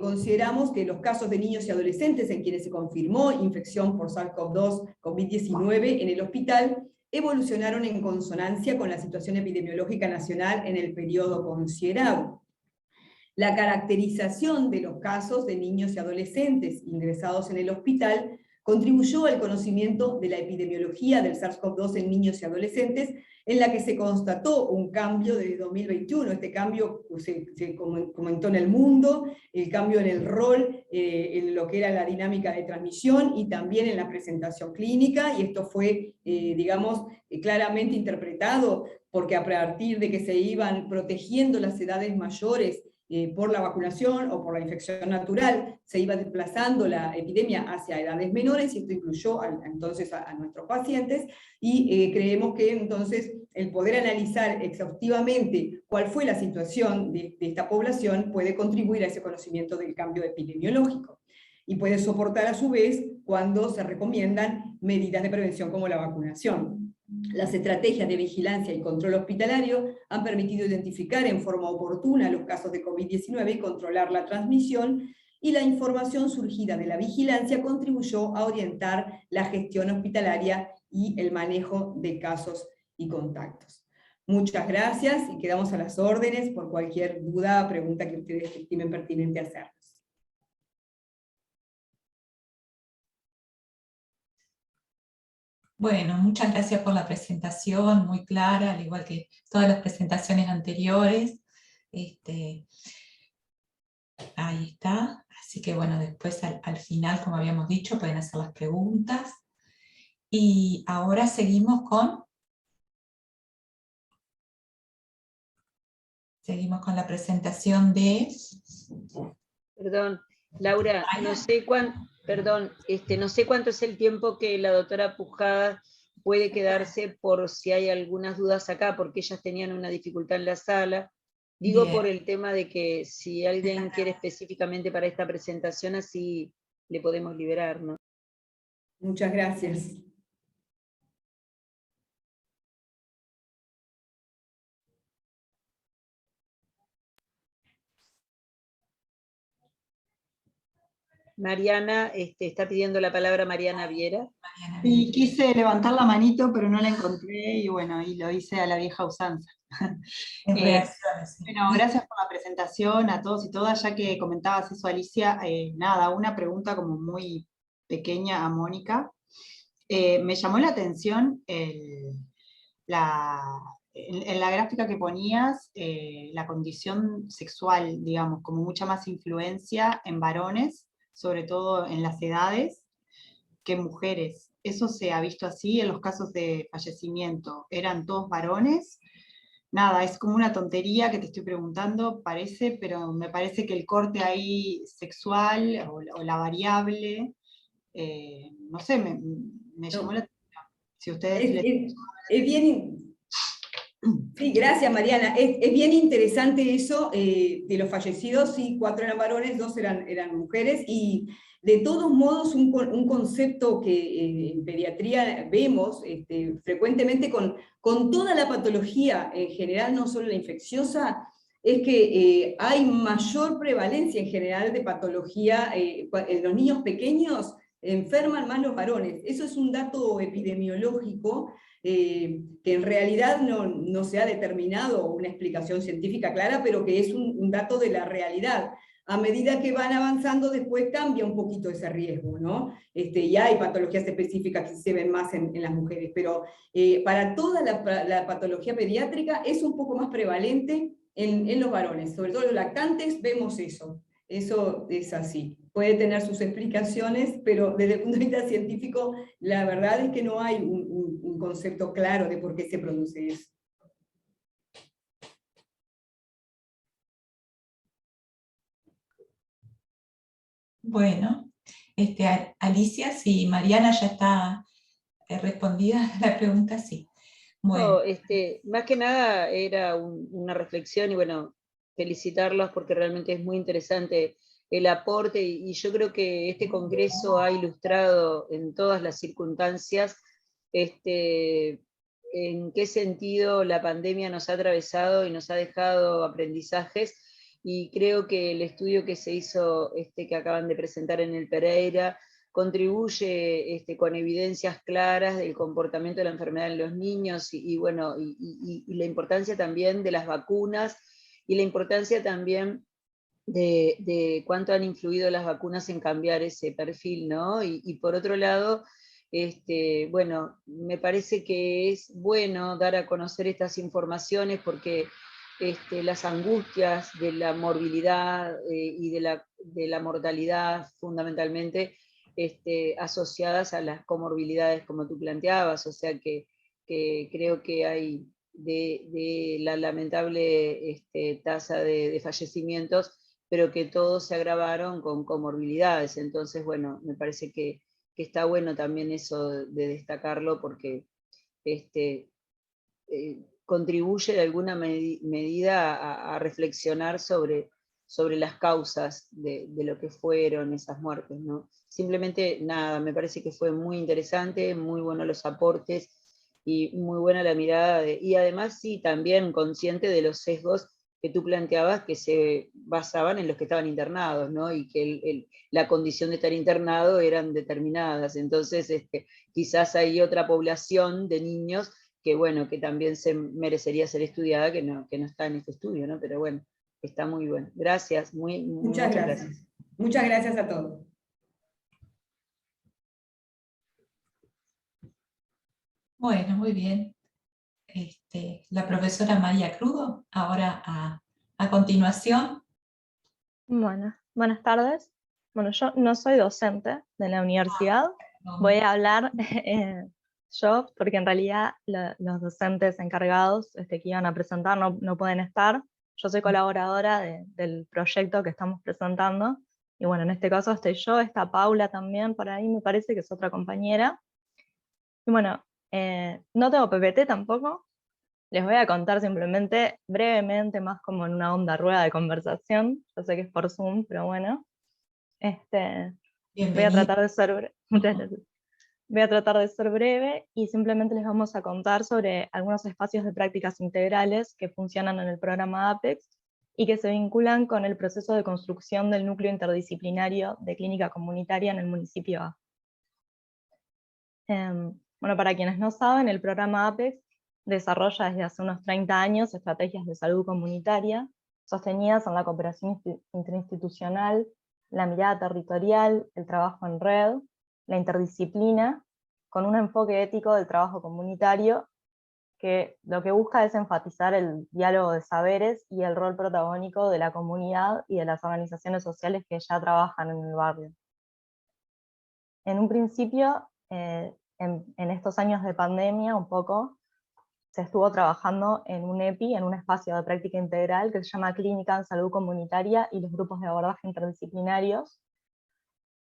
consideramos que los casos de niños y adolescentes en quienes se confirmó infección por SARS-CoV-2 COVID-19 en el hospital evolucionaron en consonancia con la situación epidemiológica nacional en el periodo considerado. La caracterización de los casos de niños y adolescentes ingresados en el hospital contribuyó al conocimiento de la epidemiología del SARS-CoV-2 en niños y adolescentes, en la que se constató un cambio desde 2021. Este cambio se comentó en el mundo, el cambio en el rol, en lo que era la dinámica de transmisión y también en la presentación clínica, y esto fue, digamos, claramente interpretado porque a partir de que se iban protegiendo las edades mayores por la vacunación o por la infección natural, se iba desplazando la epidemia hacia edades menores, y esto incluyó entonces a nuestros pacientes, y creemos que entonces el poder analizar exhaustivamente cuál fue la situación de esta población puede contribuir a ese conocimiento del cambio epidemiológico, y puede soportar a su vez cuando se recomiendan medidas de prevención como la vacunación. Las estrategias de vigilancia y control hospitalario han permitido identificar en forma oportuna los casos de COVID-19 y controlar la transmisión, y la información surgida de la vigilancia contribuyó a orientar la gestión hospitalaria y el manejo de casos y contactos. Muchas gracias y quedamos a las órdenes por cualquier duda o pregunta que ustedes estimen pertinente hacernos. Bueno, muchas gracias por la presentación, muy clara, al igual que todas las presentaciones anteriores. Ahí está. Así que bueno, después al final, como habíamos dicho, pueden hacer las preguntas. Y ahora seguimos con la presentación de... Perdón, Laura, no sé cuánto es el tiempo que la doctora Pujada puede quedarse por si hay algunas dudas acá, porque ellas tenían una dificultad en la sala. Digo Bien. por el tema de que si alguien quiere específicamente para esta presentación, así le podemos liberar, ¿no? Muchas gracias. Mariana, está pidiendo la palabra Mariana Viera. Sí, quise levantar la manito, pero no la encontré, y bueno, y lo hice a la vieja usanza. En reacciones. Sí. Bueno, gracias por la presentación a todos y todas, ya que comentabas eso, Alicia. Nada, una pregunta como muy pequeña a Mónica. Me llamó la atención en la gráfica que ponías, la condición sexual, digamos, como mucha más influencia en varones, sobre todo en las edades, que mujeres. ¿Eso se ha visto así en los casos de fallecimiento? ¿Eran todos varones? Nada, es como una tontería que te estoy preguntando, parece, pero me parece que el corte ahí sexual o la variable, no sé, me llamó la atención. Si ustedes es bien... Sí, gracias Mariana. Es bien interesante eso de los fallecidos. Sí, 4 eran varones, 2 eran mujeres, y de todos modos un concepto que en pediatría vemos frecuentemente con toda la patología en general, no solo la infecciosa, es que hay mayor prevalencia en general de patología en los niños pequeños. Enferman más los varones. Eso es un dato epidemiológico que en realidad no se ha determinado una explicación científica clara, pero que es un dato de la realidad. A medida que van avanzando, después cambia un poquito ese riesgo, ¿no? Y hay patologías específicas que se ven más en las mujeres, pero para toda la patología pediátrica es un poco más prevalente en los varones, sobre todo los lactantes vemos eso. Eso es así. Puede tener sus explicaciones, pero desde el punto de vista científico, la verdad es que no hay un concepto claro de por qué se produce eso. Bueno, Alicia, si Mariana ya está respondida la pregunta, sí. Bueno. No, más que nada era una reflexión y bueno, felicitarlos porque realmente es muy interesante el aporte y yo creo que este congreso ha ilustrado en todas las circunstancias en qué sentido la pandemia nos ha atravesado y nos ha dejado aprendizajes, y creo que el estudio que se hizo, que acaban de presentar en el Pereira, contribuye con evidencias claras del comportamiento de la enfermedad en los niños bueno, y la importancia también de las vacunas y la importancia también de cuánto han influido las vacunas en cambiar ese perfil, ¿no? Y por otro lado, bueno, me parece que es bueno dar a conocer estas informaciones porque las angustias de la morbilidad y de la mortalidad fundamentalmente asociadas a las comorbilidades como tú planteabas, o sea que creo que hay de la lamentable tasa de fallecimientos, pero que todos se agravaron con comorbilidades. Entonces, bueno, me parece que está bueno también eso de destacarlo porque contribuye de alguna medida a reflexionar sobre las causas de lo que fueron esas muertes, ¿no? Simplemente nada, me parece que fue muy interesante, muy buenos los aportes y muy buena la mirada, y además sí, también consciente de los sesgos que tú planteabas que se basaban en los que estaban internados, ¿no? Y que la condición de estar internado eran determinadas. Entonces, quizás hay otra población de niños que, bueno, que también se merecería ser estudiada, que no está en este estudio, ¿no? Pero bueno, está muy bueno. Gracias, Muchas gracias. Muchas gracias a todos. Bueno, muy bien. La profesora María Crudo, ahora a continuación. Bueno, buenas tardes. Bueno, yo no soy docente de la universidad, voy a hablar yo, porque en realidad los docentes encargados que iban a presentar no pueden estar. Yo soy colaboradora del proyecto que estamos presentando, y bueno, en este caso estoy yo, está Paula también por ahí, me parece que es otra compañera. Y bueno, no tengo PPT tampoco, les voy a contar simplemente, brevemente, más como en una onda rueda de conversación. Yo sé que es por Zoom, pero bueno. Voy a tratar de ser breve. Muchas gracias. Voy a tratar de ser breve y simplemente les vamos a contar sobre algunos espacios de prácticas integrales que funcionan en el programa APEX y que se vinculan con el proceso de construcción del núcleo interdisciplinario de clínica comunitaria en el municipio A. Bueno, para quienes no saben, el programa APEX desarrolla desde hace unos 30 años estrategias de salud comunitaria, sostenidas en la cooperación interinstitucional, la mirada territorial, el trabajo en red, la interdisciplina, con un enfoque ético del trabajo comunitario, que lo que busca es enfatizar el diálogo de saberes y el rol protagónico de la comunidad y de las organizaciones sociales que ya trabajan en el barrio. En un principio, en estos años de pandemia, un poco, se estuvo trabajando en un EPI, en un espacio de práctica integral que se llama Clínica en Salud Comunitaria y los grupos de abordaje interdisciplinarios.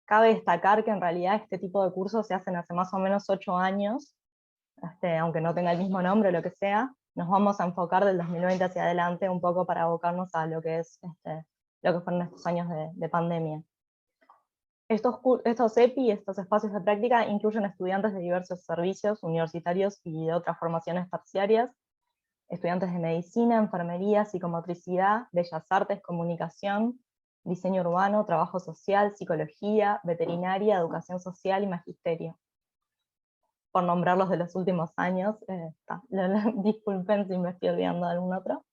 Cabe destacar que en realidad este tipo de cursos se hacen hace más o menos 8 años, aunque no tenga el mismo nombre o lo que sea. Nos vamos a enfocar del 2020 hacia adelante un poco para abocarnos a lo que es lo que fueron estos años de pandemia. Estos EPI, estos espacios de práctica, incluyen estudiantes de diversos servicios universitarios y de otras formaciones terciarias, estudiantes de medicina, enfermería, psicomotricidad, bellas artes, comunicación, diseño urbano, trabajo social, psicología, veterinaria, educación social y magisterio. Por nombrarlos de los últimos años, disculpen si me estoy olvidando de algún otro,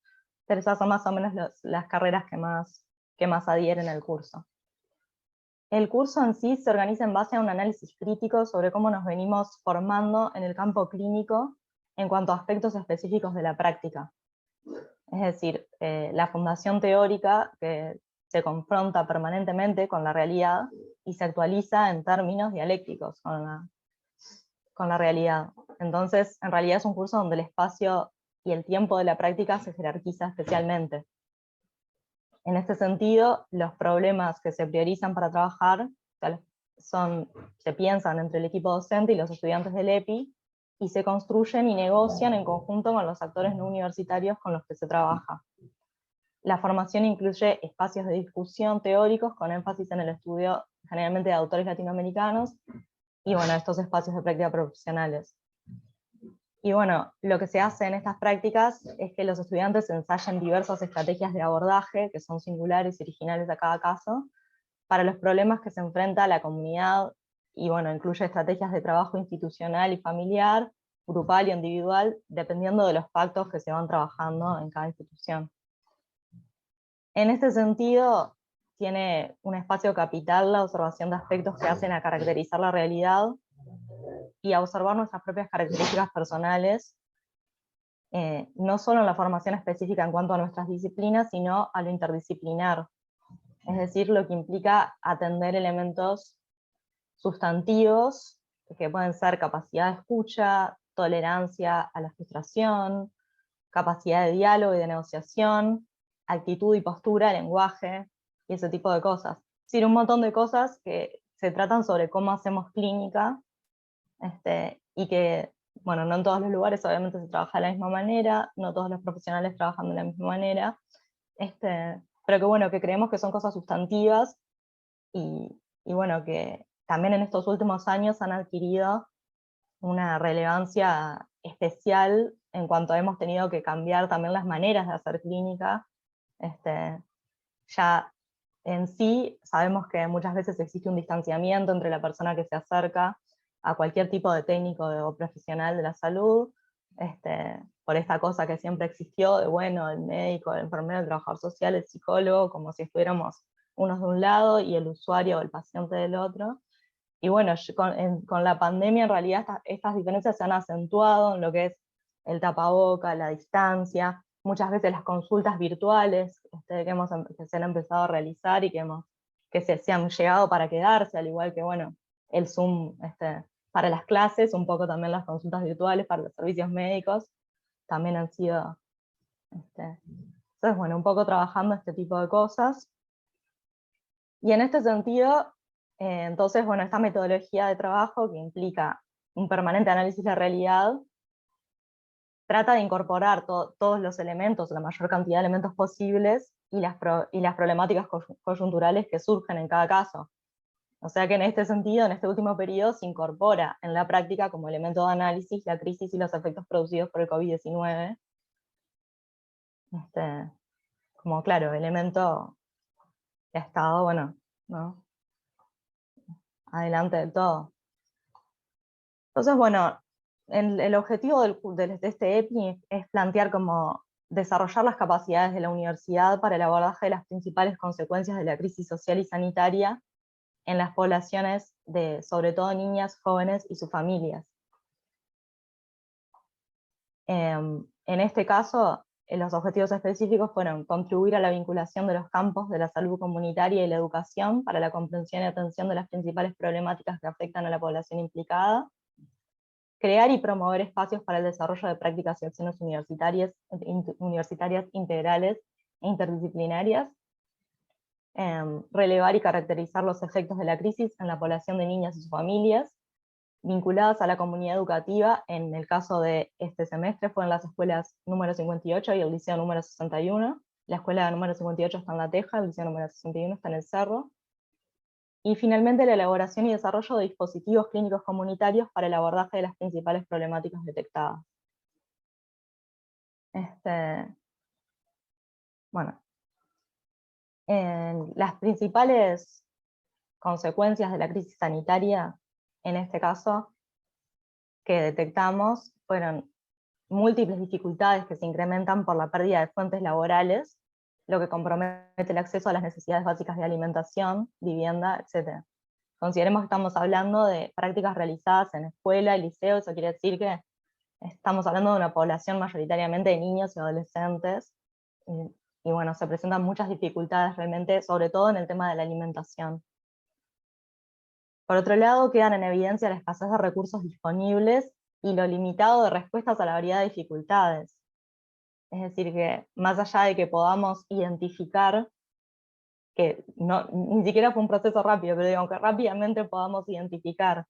pero esas son más o menos las carreras que más adhieren al curso. El curso en sí se organiza en base a un análisis crítico sobre cómo nos venimos formando en el campo clínico en cuanto a aspectos específicos de la práctica. Es decir, la fundación teórica que se confronta permanentemente con la realidad y se actualiza en términos dialécticos con la realidad. Entonces, en realidad es un curso donde el espacio y el tiempo de la práctica se jerarquiza especialmente. En este sentido, los problemas que se priorizan para trabajar, o sea, se piensan entre el equipo docente y los estudiantes del EPI, y se construyen y negocian en conjunto con los actores no universitarios con los que se trabaja. La formación incluye espacios de discusión teóricos con énfasis en el estudio generalmente de autores latinoamericanos, y bueno, estos espacios de práctica profesionales. Y bueno, lo que se hace en estas prácticas es que los estudiantes ensayen diversas estrategias de abordaje, que son singulares y originales a cada caso, para los problemas que se enfrenta la comunidad, y bueno, incluye estrategias de trabajo institucional y familiar, grupal y individual, dependiendo de los pactos que se van trabajando en cada institución. En este sentido, tiene un espacio capital la observación de aspectos que hacen a caracterizar la realidad y a observar nuestras propias características personales, no solo en la formación específica en cuanto a nuestras disciplinas, sino a lo interdisciplinar, es decir, lo que implica atender elementos sustantivos, que pueden ser capacidad de escucha, tolerancia a la frustración, capacidad de diálogo y de negociación, actitud y postura, lenguaje, y ese tipo de cosas. Es decir, un montón de cosas que se tratan sobre cómo hacemos clínica, y que, bueno, no en todos los lugares obviamente se trabaja de la misma manera, no todos los profesionales trabajan de la misma manera, pero que bueno, que creemos que son cosas sustantivas, y bueno, que también en estos últimos años han adquirido una relevancia especial en cuanto hemos tenido que cambiar también las maneras de hacer clínica. Ya en sí sabemos que muchas veces existe un distanciamiento entre la persona que se acerca a cualquier tipo de técnico o profesional de la salud, por esta cosa que siempre existió de, bueno, el médico, el enfermero, el trabajador social, el psicólogo, como si estuviéramos unos de un lado y el usuario o el paciente del otro. Y bueno, con la pandemia en realidad estas diferencias se han acentuado en lo que es el tapaboca, la distancia, muchas veces las consultas virtuales que se han empezado a realizar y que se han llegado para quedarse, al igual que bueno, el Zoom para las clases, un poco también las consultas virtuales para los servicios médicos, también han sido, entonces bueno, un poco trabajando este tipo de cosas. Y en este sentido, entonces, bueno, esta metodología de trabajo que implica un permanente análisis de la realidad, trata de incorporar todos los elementos, la mayor cantidad de elementos posibles, y las problemáticas coyunturales que surgen en cada caso. O sea que en este sentido, en este último periodo, se incorpora en la práctica como elemento de análisis la crisis y los efectos producidos por el COVID-19, como claro, elemento que ha estado, bueno, ¿no?, adelante del todo. Entonces, bueno, el objetivo de este EPI es plantear cómo desarrollar las capacidades de la universidad para el abordaje de las principales consecuencias de la crisis social y sanitaria en las poblaciones de, sobre todo, niñas, jóvenes y sus familias. En este caso, los objetivos específicos fueron contribuir a la vinculación de los campos de la salud comunitaria y la educación para la comprensión y atención de las principales problemáticas que afectan a la población implicada, crear y promover espacios para el desarrollo de prácticas y acciones universitarias integrales e interdisciplinarias, relevar y caracterizar los efectos de la crisis en la población de niñas y sus familias, vinculadas a la comunidad educativa. En el caso de este semestre fueron las escuelas número 58 y el liceo número 61, la escuela número 58 está en La Teja, el liceo número 61 está en El Cerro, y finalmente la elaboración y desarrollo de dispositivos clínicos comunitarios para el abordaje de las principales problemáticas detectadas. Bueno, las principales consecuencias de la crisis sanitaria, en este caso, que detectamos, fueron múltiples dificultades que se incrementan por la pérdida de fuentes laborales, lo que compromete el acceso a las necesidades básicas de alimentación, vivienda, etc. Consideremos que estamos hablando de prácticas realizadas en escuela y liceo, eso quiere decir que estamos hablando de una población mayoritariamente de niños y adolescentes, y bueno, se presentan muchas dificultades realmente, sobre todo en el tema de la alimentación. Por otro lado, quedan en evidencia la escasez de recursos disponibles y lo limitado de respuestas a la variedad de dificultades. Es decir, que más allá de que podamos identificar que ni siquiera fue un proceso rápido, pero digo, aunque rápidamente podamos identificar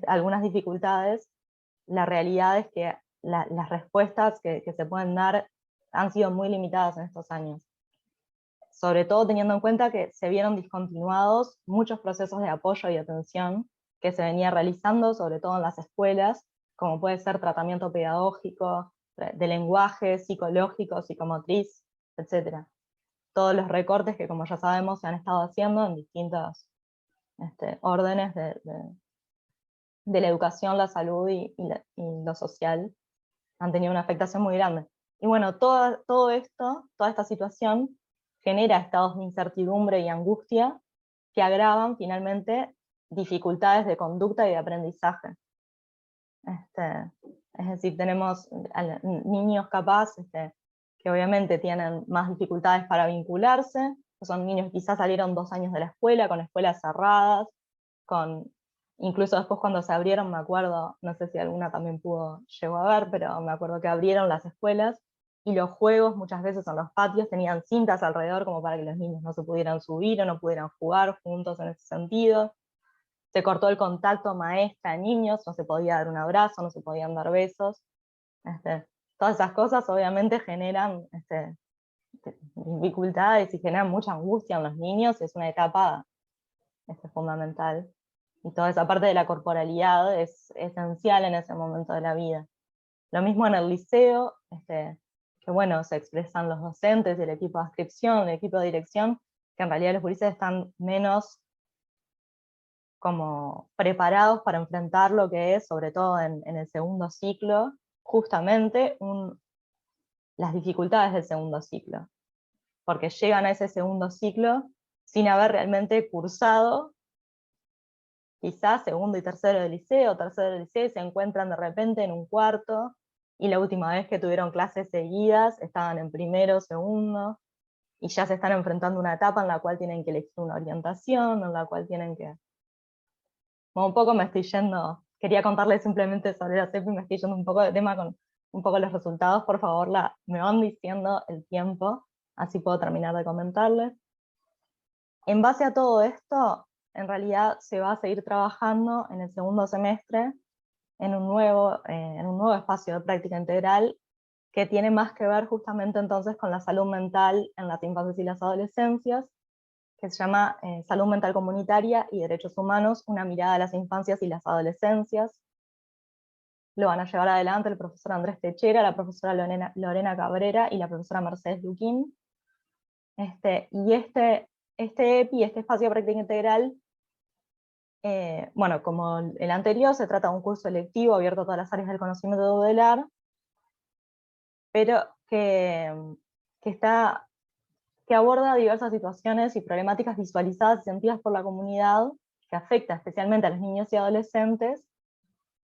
algunas dificultades, la realidad es que las respuestas que se pueden dar han sido muy limitadas en estos años. Sobre todo teniendo en cuenta que se vieron discontinuados muchos procesos de apoyo y atención que se venía realizando, sobre todo en las escuelas, como puede ser tratamiento pedagógico, de lenguaje, psicológico, psicomotriz, etc. Todos los recortes que, como ya sabemos, se han estado haciendo en distintos órdenes de la educación, la salud y lo social, han tenido una afectación muy grande. Y bueno, todo esto, toda esta situación, genera estados de incertidumbre y angustia que agravan finalmente dificultades de conducta y de aprendizaje. Es decir, tenemos niños capaz que obviamente tienen más dificultades para vincularse, que son niños que quizás salieron 2 años de la escuela, con escuelas cerradas, incluso después cuando se abrieron, me acuerdo, no sé si alguna también llegó a ver, pero me acuerdo que abrieron las escuelas, y los juegos muchas veces en los patios tenían cintas alrededor como para que los niños no se pudieran subir o no pudieran jugar juntos en ese sentido. Se cortó el contacto maestra-niños, no se podía dar un abrazo, no se podían dar besos. Todas esas cosas obviamente generan dificultades y generan mucha angustia en los niños, y es una etapa fundamental. Y toda esa parte de la corporalidad es esencial en ese momento de la vida. Lo mismo en el liceo, que bueno, se expresan los docentes, el equipo de adscripción, el equipo de dirección, que en realidad los gurises están menos como preparados para enfrentar lo que es, sobre todo en el segundo ciclo, justamente las dificultades del segundo ciclo. Porque llegan a ese segundo ciclo sin haber realmente cursado, quizás segundo y tercero de liceo, y se encuentran de repente en un cuarto, y la última vez que tuvieron clases seguidas estaban en primero, segundo, y ya se están enfrentando a una etapa en la cual tienen que elegir una orientación, en la cual tienen que... Bueno, un poco me estoy yendo, quería contarles simplemente sobre la CEP y me estoy yendo un poco de tema con un poco los resultados. Por favor, me van diciendo el tiempo, así puedo terminar de comentarles. En base a todo esto, en realidad se va a seguir trabajando en el segundo semestre en un nuevo espacio de práctica integral que tiene más que ver justamente entonces con la salud mental en las infancias y las adolescencias, que se llama Salud Mental Comunitaria y Derechos Humanos, una mirada a las infancias y las adolescencias. Lo van a llevar adelante el profesor Andrés Techera, la profesora Lorena Cabrera y la profesora Mercedes Luquín. Y este EPI, este espacio de práctica integral, bueno, como el anterior, se trata de un curso electivo abierto a todas las áreas del conocimiento de UDELAR, pero que aborda diversas situaciones y problemáticas visualizadas y sentidas por la comunidad, que afecta especialmente a los niños y adolescentes,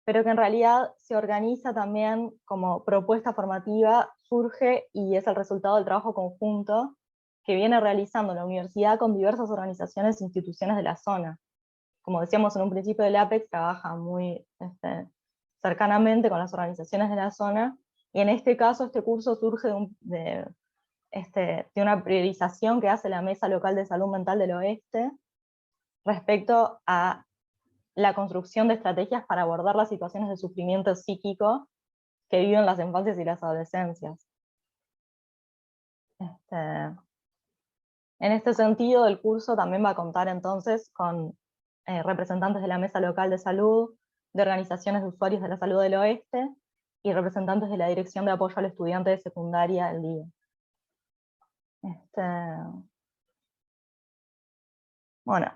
pero que en realidad se organiza también como propuesta formativa, surge y es el resultado del trabajo conjunto que viene realizando la universidad con diversas organizaciones e instituciones de la zona. Como decíamos en un principio, el APEX trabaja muy cercanamente con las organizaciones de la zona, y en este caso este curso surge de una priorización que hace la Mesa Local de Salud Mental del Oeste respecto a la construcción de estrategias para abordar las situaciones de sufrimiento psíquico que viven las infancias y las adolescencias. En este sentido, el curso también va a contar entonces con representantes de la Mesa Local de Salud, de organizaciones de usuarios de la salud del Oeste, y representantes de la Dirección de Apoyo al Estudiante de Secundaria, el DIE. Bueno,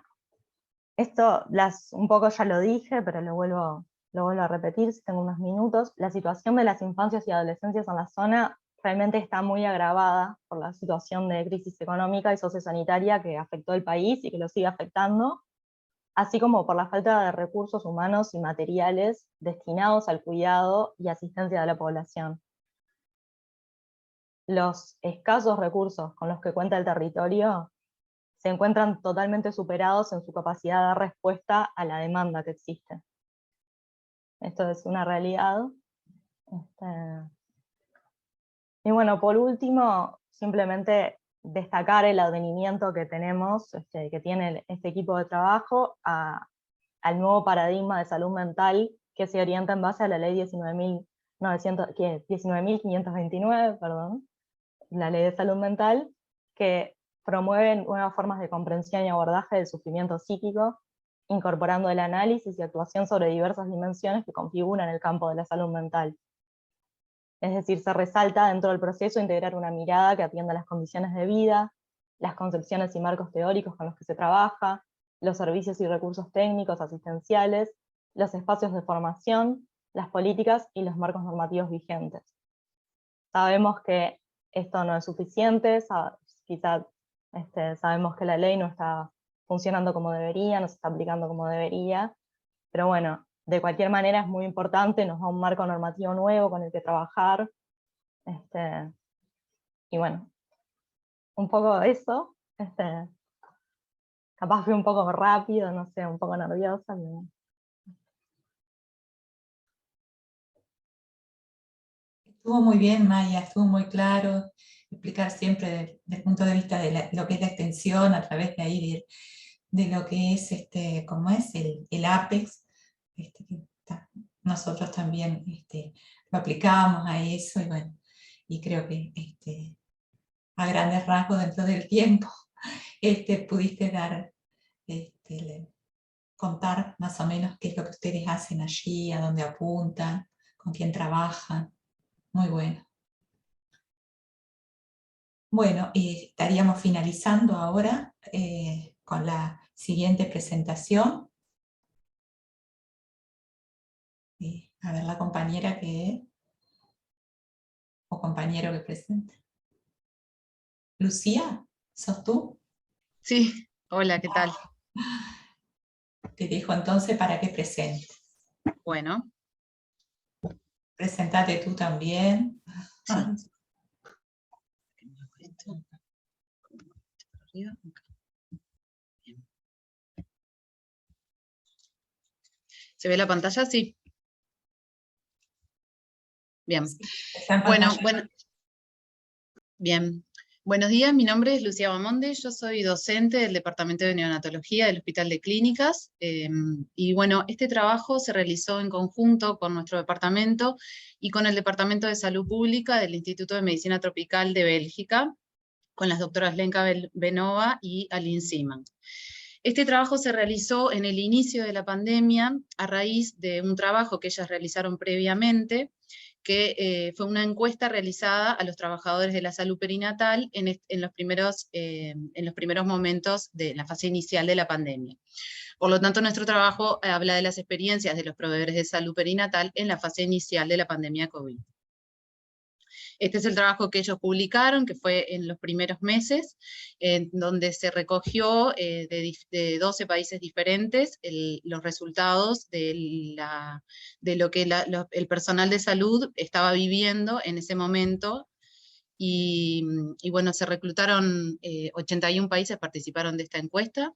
esto un poco ya lo dije, pero lo vuelvo a repetir si tengo unos minutos. La situación de las infancias y adolescencias en la zona realmente está muy agravada por la situación de crisis económica y sociosanitaria que afectó el país y que lo sigue afectando, así como por la falta de recursos humanos y materiales destinados al cuidado y asistencia de la población. Los escasos recursos con los que cuenta el territorio se encuentran totalmente superados en su capacidad de dar respuesta a la demanda que existe. Esto es una realidad. Y bueno, por último, simplemente destacar el advenimiento que tenemos, que tiene este equipo de trabajo al nuevo paradigma de salud mental que se orienta en base a la ley 19.529, perdón, la ley de salud mental, que promueve nuevas formas de comprensión y abordaje del sufrimiento psíquico, incorporando el análisis y actuación sobre diversas dimensiones que configuran el campo de la salud mental. Es decir, se resalta dentro del proceso integrar una mirada que atienda las condiciones de vida, las concepciones y marcos teóricos con los que se trabaja, los servicios y recursos técnicos asistenciales, los espacios de formación, las políticas y los marcos normativos vigentes. Sabemos que esto no es suficiente, quizás sabemos que la ley no está funcionando como debería, no se está aplicando como debería, pero bueno, de cualquier manera es muy importante, nos da un marco normativo nuevo con el que trabajar, y bueno, un poco de eso, capaz fui un poco rápido, no sé, un poco nerviosa, pero... Estuvo muy bien, Maya, estuvo muy claro, explicar siempre desde el punto de vista de lo que es la extensión, a través de ahí de lo que es, ¿cómo es? El APEX, que nosotros también lo aplicábamos a eso, y bueno, y creo que a grandes rasgos dentro del tiempo pudiste dar, contar más o menos qué es lo que ustedes hacen allí, a dónde apuntan, con quién trabajan. Muy bueno. Bueno, y estaríamos finalizando ahora con la siguiente presentación. A ver la compañera o compañero que presente. Lucía, ¿sos tú? Sí, hola, ¿qué tal? Te dejo entonces para que presentes. Bueno. Presentate tú también. Sí. ¿Se ve la pantalla? Sí. Bien. Bueno. Bien. Buenos días, mi nombre es Lucía Bamonde, yo soy docente del Departamento de Neonatología del Hospital de Clínicas, y bueno, este trabajo se realizó en conjunto con nuestro departamento y con el Departamento de Salud Pública del Instituto de Medicina Tropical de Bélgica, con las doctoras Lenka Benova y Aline Seaman. Este trabajo se realizó en el inicio de la pandemia a raíz de un trabajo que ellas realizaron previamente, que fue una encuesta realizada a los trabajadores de la salud perinatal en los primeros momentos de la fase inicial de la pandemia. Por lo tanto, nuestro trabajo habla de las experiencias de los proveedores de salud perinatal en la fase inicial de la pandemia COVID. Este es el trabajo que ellos publicaron, que fue en los primeros meses, donde se recogió de 12 países diferentes los resultados de lo que el personal de salud estaba viviendo en ese momento. Y bueno, se reclutaron 81 países, participaron de esta encuesta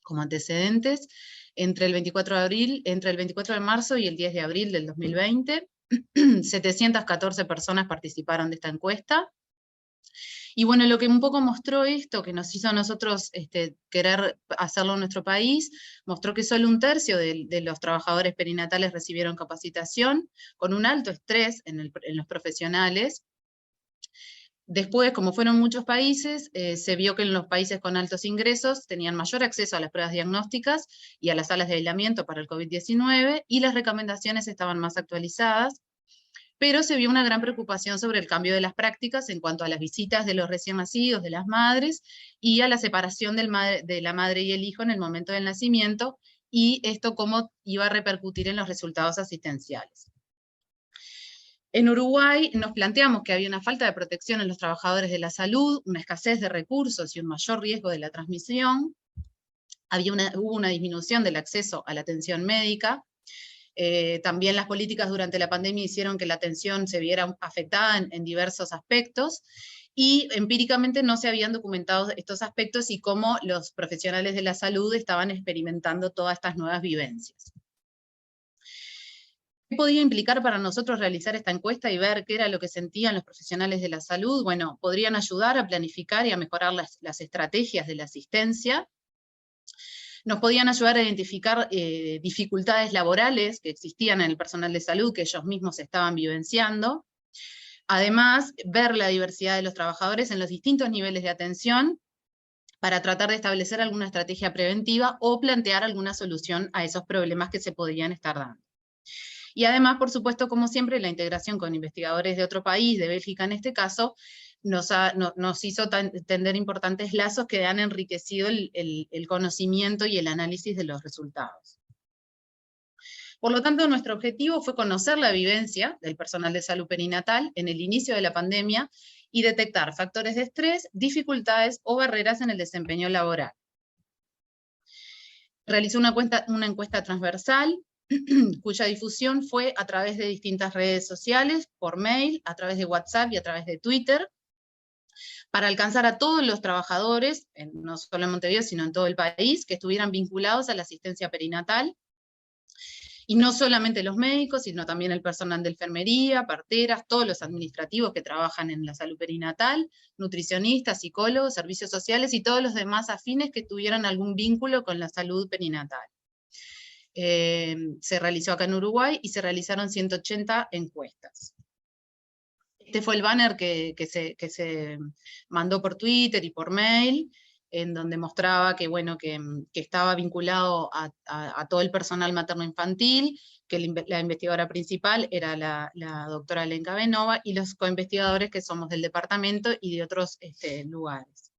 como antecedentes, entre el 24 de marzo y el 10 de abril del 2020. 714 personas participaron de esta encuesta. Y bueno, lo que un poco mostró esto, que nos hizo a nosotros querer hacerlo en nuestro país, mostró que solo un tercio de los trabajadores perinatales recibieron capacitación, con un alto estrés en los profesionales. Después, como fueron muchos países, se vio que en los países con altos ingresos tenían mayor acceso a las pruebas diagnósticas y a las salas de aislamiento para el COVID-19, y las recomendaciones estaban más actualizadas, pero se vio una gran preocupación sobre el cambio de las prácticas en cuanto a las visitas de los recién nacidos, de las madres, y a la separación de la madre y el hijo en el momento del nacimiento, y esto cómo iba a repercutir en los resultados asistenciales. En Uruguay nos planteamos que había una falta de protección en los trabajadores de la salud, una escasez de recursos y un mayor riesgo de la transmisión. Hubo una disminución del acceso a la atención médica. También las políticas durante la pandemia hicieron que la atención se viera afectada en diversos aspectos, y empíricamente no se habían documentado estos aspectos y cómo los profesionales de la salud estaban experimentando todas estas nuevas vivencias. ¿Qué podía implicar para nosotros realizar esta encuesta y ver qué era lo que sentían los profesionales de la salud? Bueno, podrían ayudar a planificar y a mejorar las estrategias de la asistencia. Nos podían ayudar a identificar dificultades laborales que existían en el personal de salud, que ellos mismos estaban vivenciando. Además, ver la diversidad de los trabajadores en los distintos niveles de atención para tratar de establecer alguna estrategia preventiva o plantear alguna solución a esos problemas que se podían estar dando. Y además, por supuesto, como siempre, la integración con investigadores de otro país, de Bélgica en este caso, nos hizo tender importantes lazos que han enriquecido el conocimiento y el análisis de los resultados. Por lo tanto, nuestro objetivo fue conocer la vivencia del personal de salud perinatal en el inicio de la pandemia y detectar factores de estrés, dificultades o barreras en el desempeño laboral. Realizó una encuesta transversal, cuya difusión fue a través de distintas redes sociales, por mail, a través de WhatsApp y a través de Twitter, para alcanzar a todos los trabajadores, no solo en Montevideo, sino en todo el país, que estuvieran vinculados a la asistencia perinatal, y no solamente los médicos, sino también el personal de enfermería, parteras, todos los administrativos que trabajan en la salud perinatal, nutricionistas, psicólogos, servicios sociales y todos los demás afines que tuvieran algún vínculo con la salud perinatal. Se realizó acá en Uruguay y se realizaron 180 encuestas. Este fue el banner que se mandó por Twitter y por mail, en donde mostraba que, bueno, que estaba vinculado a todo el personal materno-infantil, que la investigadora principal era la doctora Lenka Benova, y los coinvestigadores que somos del departamento y de otros lugares.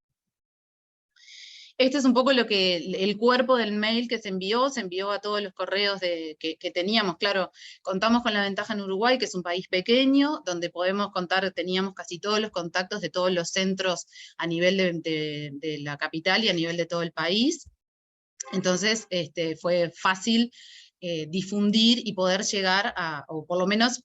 Este es un poco el cuerpo del mail que se envió a todos los correos que teníamos. Claro, contamos con la ventaja en Uruguay, que es un país pequeño, donde podemos contar, teníamos casi todos los contactos de todos los centros a nivel de la capital y a nivel de todo el país. Entonces fue fácil difundir y poder llegar o por lo menos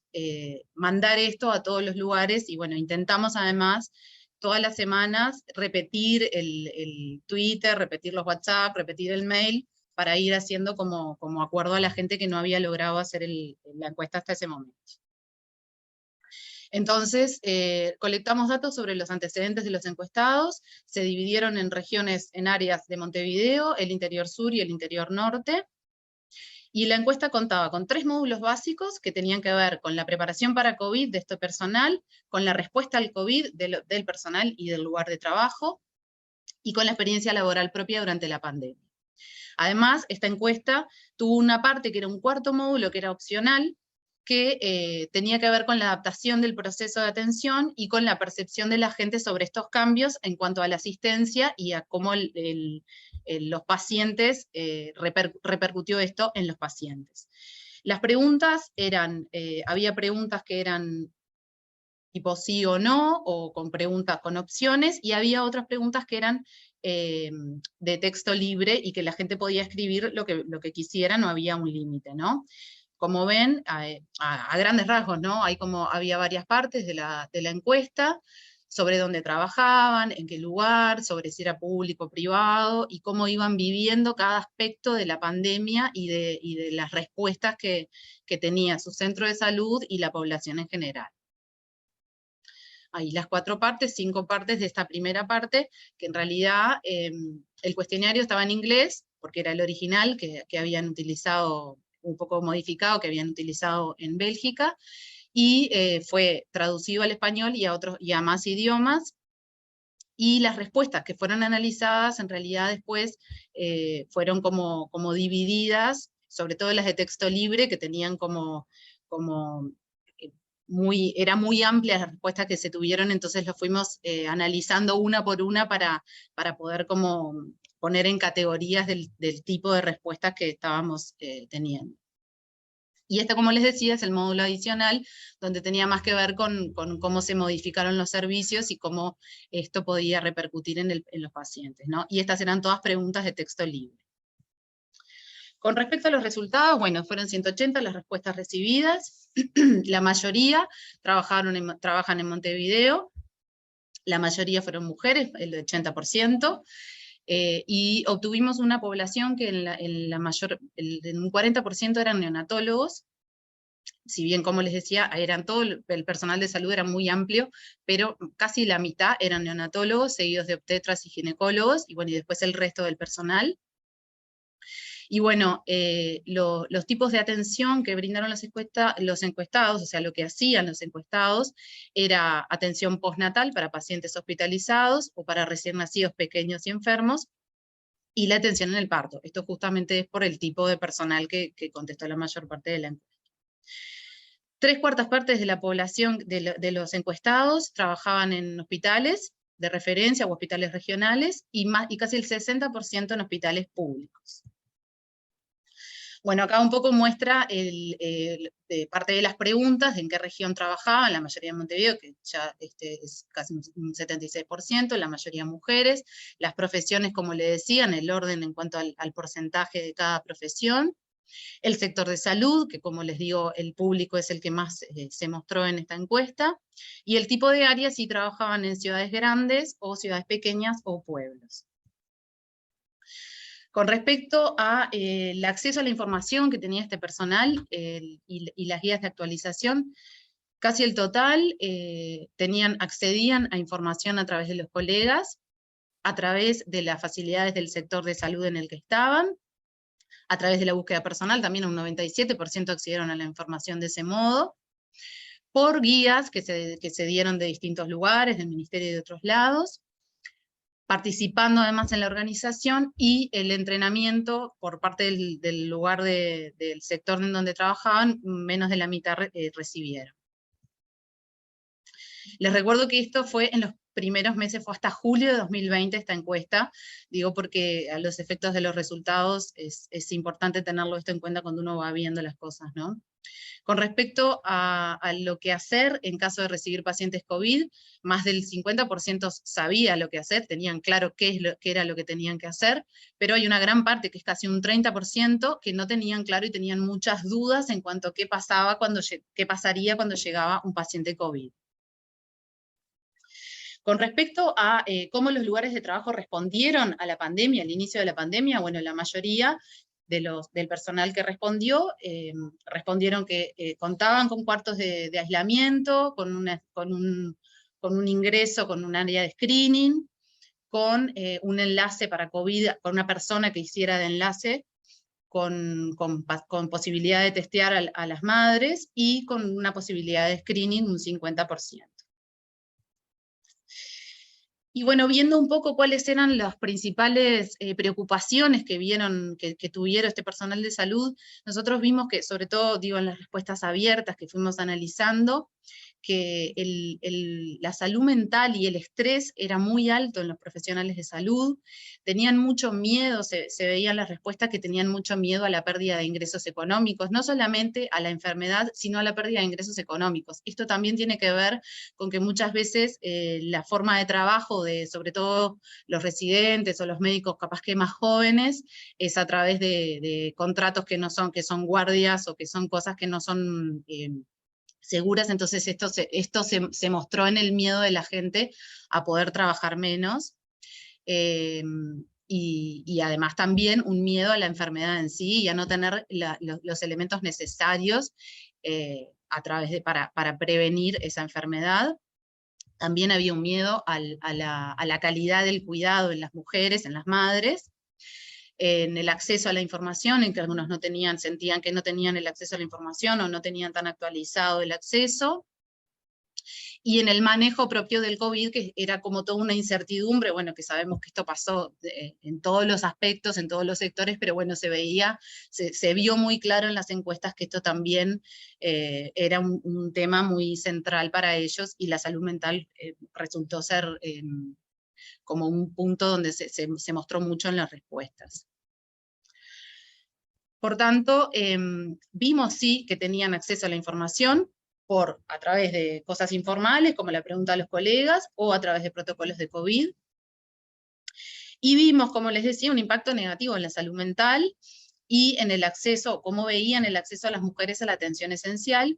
mandar esto a todos los lugares, y bueno, intentamos además todas las semanas repetir el Twitter, repetir los WhatsApp, repetir el mail, para ir haciendo como acuerdo a la gente que no había logrado hacer la encuesta hasta ese momento. Entonces, colectamos datos sobre los antecedentes de los encuestados, se dividieron en regiones, en áreas de Montevideo, el interior sur y el interior norte, y la encuesta contaba con 3 módulos básicos que tenían que ver con la preparación para COVID de este personal, con la respuesta al COVID del personal y del lugar de trabajo, y con la experiencia laboral propia durante la pandemia. Además, esta encuesta tuvo una parte que era un 4º módulo, que era opcional, que tenía que ver con la adaptación del proceso de atención y con la percepción de la gente sobre estos cambios en cuanto a la asistencia y a cómo los pacientes, repercutió esto en los pacientes. Las preguntas eran, había preguntas que eran tipo sí o no, o con preguntas con opciones, y había otras preguntas que eran de texto libre y que la gente podía escribir lo que quisiera, no había un límite, ¿no? Como ven, a grandes rasgos, ¿no? Había varias partes de la encuesta, sobre dónde trabajaban, en qué lugar, sobre si era público o privado, y cómo iban viviendo cada aspecto de la pandemia y de las respuestas que tenía su centro de salud y la población en general. Ahí las 4 partes, 5 partes de esta primera parte, que en realidad el cuestionario estaba en inglés, porque era el original que habían utilizado, un poco modificado, que habían utilizado en Bélgica, y fue traducido al español y a más idiomas, y las respuestas que fueron analizadas en realidad después fueron como divididas, sobre todo las de texto libre, que tenían era muy amplia las respuestas que se tuvieron, entonces lo fuimos analizando una por una para poder como poner en categorías del tipo de respuestas que estábamos teniendo. Y este, como les decía, es el módulo adicional, donde tenía más que ver con cómo se modificaron los servicios y cómo esto podía repercutir en los pacientes, ¿no? Y estas eran todas preguntas de texto libre. Con respecto a los resultados, bueno, fueron 180 las respuestas recibidas, la mayoría trabajan en Montevideo, la mayoría fueron mujeres, el 80%, y obtuvimos una población que en un 40% eran neonatólogos, si bien, como les decía, todo el personal de salud era muy amplio, pero casi la mitad eran neonatólogos, seguidos de obstetras y ginecólogos, y bueno, y después el resto del personal. Y bueno, los tipos de atención que brindaron los encuestados, o sea, lo que hacían los encuestados, era atención postnatal para pacientes hospitalizados o para recién nacidos pequeños y enfermos, y la atención en el parto. Esto justamente es por el tipo de personal que contestó la mayor parte de la encuesta. 3/4 de la población de los encuestados trabajaban en hospitales de referencia o hospitales regionales, y casi el 60% en hospitales públicos. Bueno, acá un poco muestra parte de las preguntas, de en qué región trabajaban, la mayoría en Montevideo, que ya es casi un 76%, la mayoría mujeres, las profesiones, como le decían, el orden en cuanto al porcentaje de cada profesión, el sector de salud, que como les digo, el público es el que más se mostró en esta encuesta, y el tipo de áreas si trabajaban en ciudades grandes o ciudades pequeñas o pueblos. Con respecto al acceso a la información que tenía este personal y las guías de actualización, casi el total accedían a información a través de los colegas, a través de las facilidades del sector de salud en el que estaban, a través de la búsqueda personal, también un 97% accedieron a la información de ese modo, por guías que se dieron de distintos lugares, del ministerio y de otros lados, participando además en la organización, y el entrenamiento por parte del lugar del sector en donde trabajaban, menos de la mitad recibieron. Les recuerdo que esto fue en los primeros meses, fue hasta julio de 2020 esta encuesta, digo porque a los efectos de los resultados es importante tenerlo esto en cuenta cuando uno va viendo las cosas, ¿no? Con respecto a lo que hacer en caso de recibir pacientes COVID, más del 50% sabía lo que hacer, tenían claro qué era lo que tenían que hacer, pero hay una gran parte, que es casi un 30%, que no tenían claro y tenían muchas dudas en cuanto a qué pasaría cuando llegaba un paciente COVID. Con respecto a cómo los lugares de trabajo respondieron a la pandemia, al inicio de la pandemia, bueno, la mayoría del personal que respondió, respondieron que contaban con cuartos de aislamiento, con un ingreso, con un área de screening, con un enlace para COVID, con una persona que hiciera de enlace, con posibilidad de testear a las madres, y con una posibilidad de screening un 50%. Y bueno, viendo un poco cuáles eran las principales preocupaciones que tuvieron este personal de salud, nosotros vimos que, sobre todo, digo, en las respuestas abiertas que fuimos analizando, que la salud mental y el estrés era muy alto en los profesionales de salud, tenían mucho miedo, se veían las respuestas que tenían mucho miedo a la pérdida de ingresos económicos, no solamente a la enfermedad, sino a la pérdida de ingresos económicos. Esto también tiene que ver con que muchas veces la forma de trabajo de, sobre todo, los residentes o los médicos capaz que más jóvenes, es a través de contratos que son guardias, o que son cosas que no son seguras. Entonces esto se mostró en el miedo de la gente a poder trabajar menos, y además también un miedo a la enfermedad en sí, y a no tener los elementos necesarios para prevenir esa enfermedad. También había un miedo a la calidad del cuidado en las mujeres, en las madres, en el acceso a la información, en que algunos sentían que no tenían el acceso a la información, o no tenían tan actualizado el acceso, y en el manejo propio del COVID, que era como toda una incertidumbre, bueno, que sabemos que esto pasó en todos los aspectos, en todos los sectores, pero bueno, se vio muy claro en las encuestas que esto también era un tema muy central para ellos, y la salud mental resultó ser como un punto donde se mostró mucho en las respuestas. Por tanto, vimos sí que tenían acceso a la información a través de cosas informales, como la pregunta a los colegas, o a través de protocolos de COVID. Y vimos, como les decía, un impacto negativo en la salud mental y en el acceso, cómo veían el acceso a las mujeres a la atención esencial.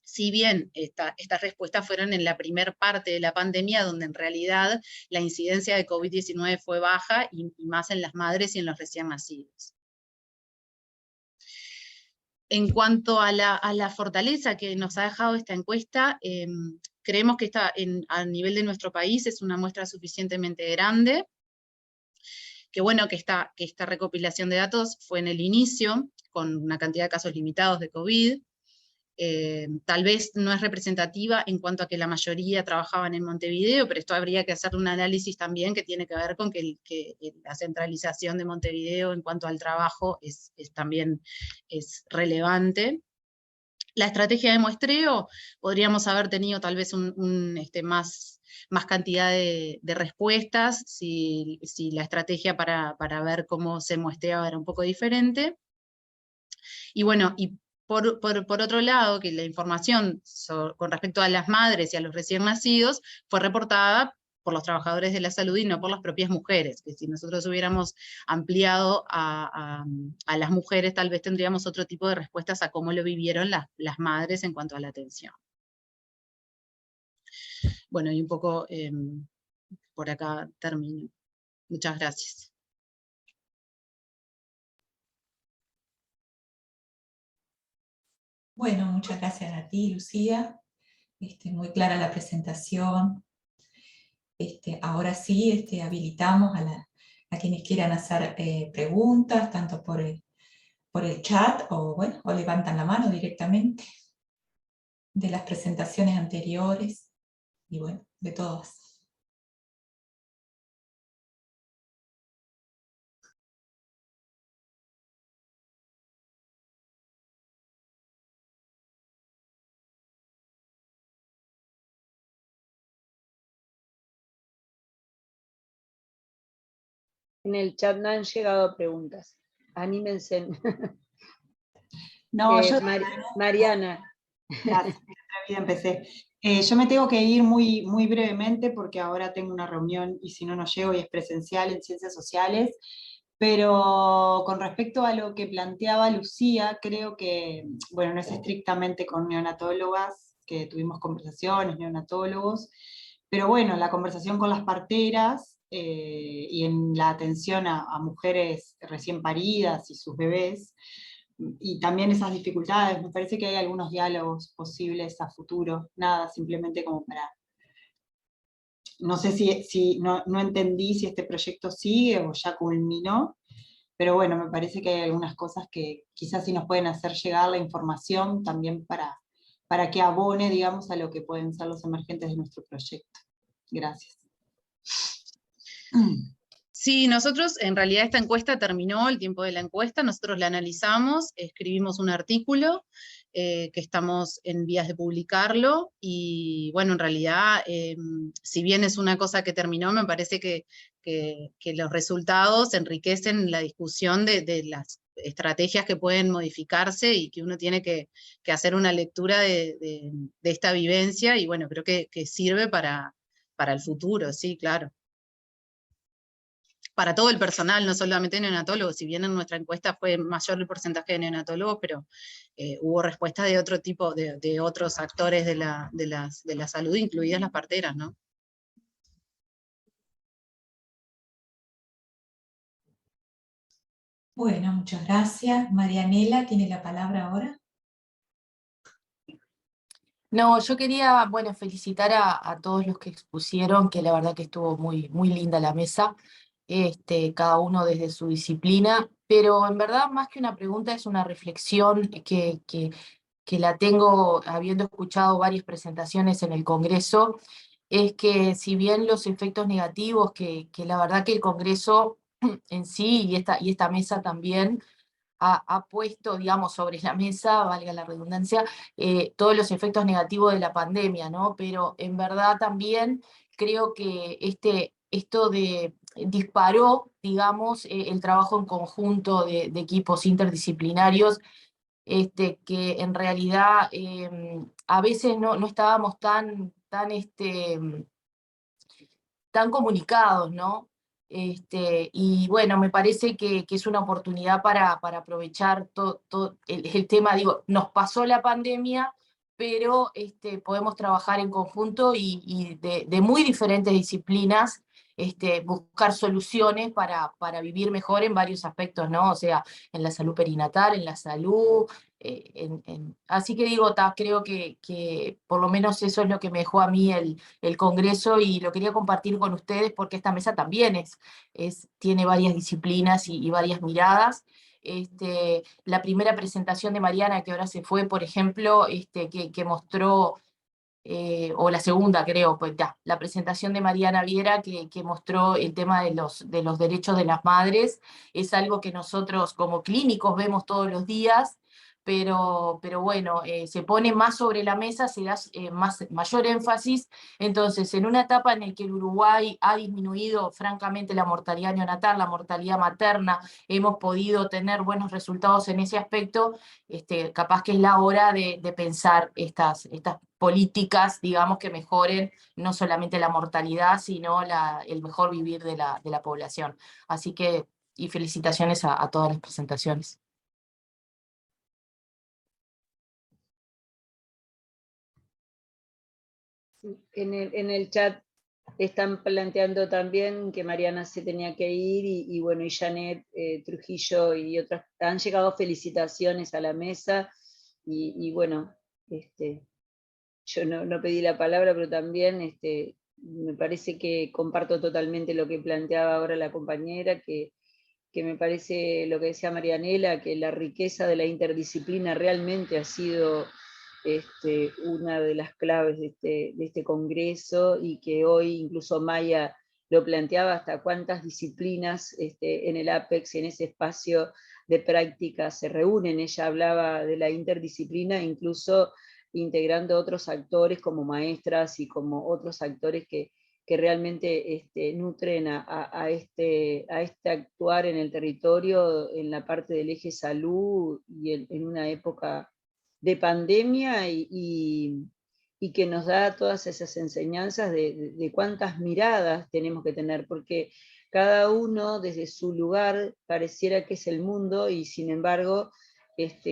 Si bien estas respuestas fueron en la primer parte de la pandemia, donde en realidad la incidencia de COVID-19 fue baja, y más en las madres y en los recién nacidos. En cuanto a la fortaleza que nos ha dejado esta encuesta, creemos que a nivel de nuestro país es una muestra suficientemente grande, que bueno que esta recopilación de datos fue en el inicio, con una cantidad de casos limitados de COVID. Tal vez no es representativa en cuanto a que la mayoría trabajaban en Montevideo, pero esto habría que hacer un análisis también que tiene que ver con que la centralización de Montevideo en cuanto al trabajo también es relevante. La estrategia de muestreo, podríamos haber tenido tal vez más cantidad de respuestas, si la estrategia para ver cómo se muestreaba era un poco diferente. Y bueno, y por otro lado, que la información con respecto a las madres y a los recién nacidos fue reportada por los trabajadores de la salud y no por las propias mujeres, que si nosotros hubiéramos ampliado a las mujeres, tal vez tendríamos otro tipo de respuestas a cómo lo vivieron las madres en cuanto a la atención. Bueno, y un poco por acá termino. Muchas gracias. Bueno, muchas gracias a ti, Lucía. Muy clara la presentación. Ahora sí, habilitamos a quienes quieran hacer preguntas, tanto por el chat o levantan la mano directamente de las presentaciones anteriores y bueno, de todas. En el chat no han llegado preguntas. Anímense. No, yo... Mariana. Gracias, empecé. Yo me tengo que ir muy, muy brevemente porque ahora tengo una reunión y si no, no llego y es presencial en Ciencias Sociales. Pero con respecto a lo que planteaba Lucía, creo que, bueno, no es estrictamente con neonatólogas, que tuvimos conversaciones, neonatólogos, pero bueno, la conversación con las parteras y en la atención a mujeres recién paridas y sus bebés, y también esas dificultades, me parece que hay algunos diálogos posibles a futuro, nada, simplemente como para... No sé si no entendí si este proyecto sigue o ya culminó, pero bueno, me parece que hay algunas cosas que quizás sí nos pueden hacer llegar la información también para que abone, digamos, a lo que pueden ser los emergentes de nuestro proyecto. Gracias. Sí, nosotros, en realidad esta encuesta terminó, el tiempo de la encuesta, nosotros la analizamos, escribimos un artículo, que estamos en vías de publicarlo, y bueno, en realidad, si bien es una cosa que terminó, me parece que los resultados enriquecen la discusión de las estrategias que pueden modificarse, y que uno tiene que hacer una lectura de esta vivencia, y bueno, creo que sirve para el futuro, sí, claro. Para todo el personal, no solamente neonatólogos, si bien en nuestra encuesta fue mayor el porcentaje de neonatólogos, pero hubo respuestas de otro tipo, de otros actores de la salud, incluidas las parteras, ¿no? Bueno, muchas gracias. Marianela tiene la palabra ahora. No, yo quería, bueno, felicitar a todos los que expusieron, que la verdad que estuvo muy, muy linda la mesa, cada uno desde su disciplina, pero en verdad más que una pregunta es una reflexión que la tengo habiendo escuchado varias presentaciones en el Congreso, es que si bien los efectos negativos, que la verdad que el Congreso en sí y esta mesa también ha puesto, digamos, sobre la mesa, valga la redundancia, todos los efectos negativos de la pandemia, ¿no? Pero en verdad también creo que esto disparó, digamos, el trabajo en conjunto de equipos interdisciplinarios, que en realidad a veces no estábamos tan comunicados, ¿no? Y bueno, me parece que es una oportunidad para aprovechar todo el tema, digo, nos pasó la pandemia, pero podemos trabajar en conjunto y de muy diferentes disciplinas, buscar soluciones para vivir mejor en varios aspectos, ¿no? O sea, en la salud perinatal, en la salud, así que digo, creo que por lo menos eso es lo que me dejó a mí el Congreso, y lo quería compartir con ustedes porque esta mesa también tiene varias disciplinas y varias miradas. La primera presentación de Mariana, que ahora se fue, por ejemplo, que mostró, o la segunda creo, pues la presentación de Mariana Viera que mostró el tema de los derechos de las madres, es algo que nosotros como clínicos vemos todos los días, pero bueno, se pone más sobre la mesa, se da mayor énfasis. Entonces, en una etapa en la que el Uruguay ha disminuido francamente la mortalidad neonatal, la mortalidad materna, hemos podido tener buenos resultados en ese aspecto, capaz que es la hora de pensar estas políticas, digamos, que mejoren no solamente la mortalidad, sino el mejor vivir de la población. Así que, y felicitaciones a todas las presentaciones. En el chat están planteando también que Mariana se tenía que ir, y bueno, y Janet Trujillo y otras, han llegado felicitaciones a la mesa, y bueno, yo no pedí la palabra, pero también me parece que comparto totalmente lo que planteaba ahora la compañera, que me parece lo que decía Marianela, que la riqueza de la interdisciplina realmente ha sido una de las claves de este congreso, y que hoy incluso Maya lo planteaba, hasta cuántas disciplinas en el APEX, en ese espacio de práctica, se reúnen. Ella hablaba de la interdisciplina, incluso integrando otros actores como maestras y como otros actores que realmente nutren a este actuar en el territorio, en la parte del eje salud, y en una época de pandemia, y que nos da todas esas enseñanzas de cuántas miradas tenemos que tener, porque cada uno desde su lugar pareciera que es el mundo, y sin embargo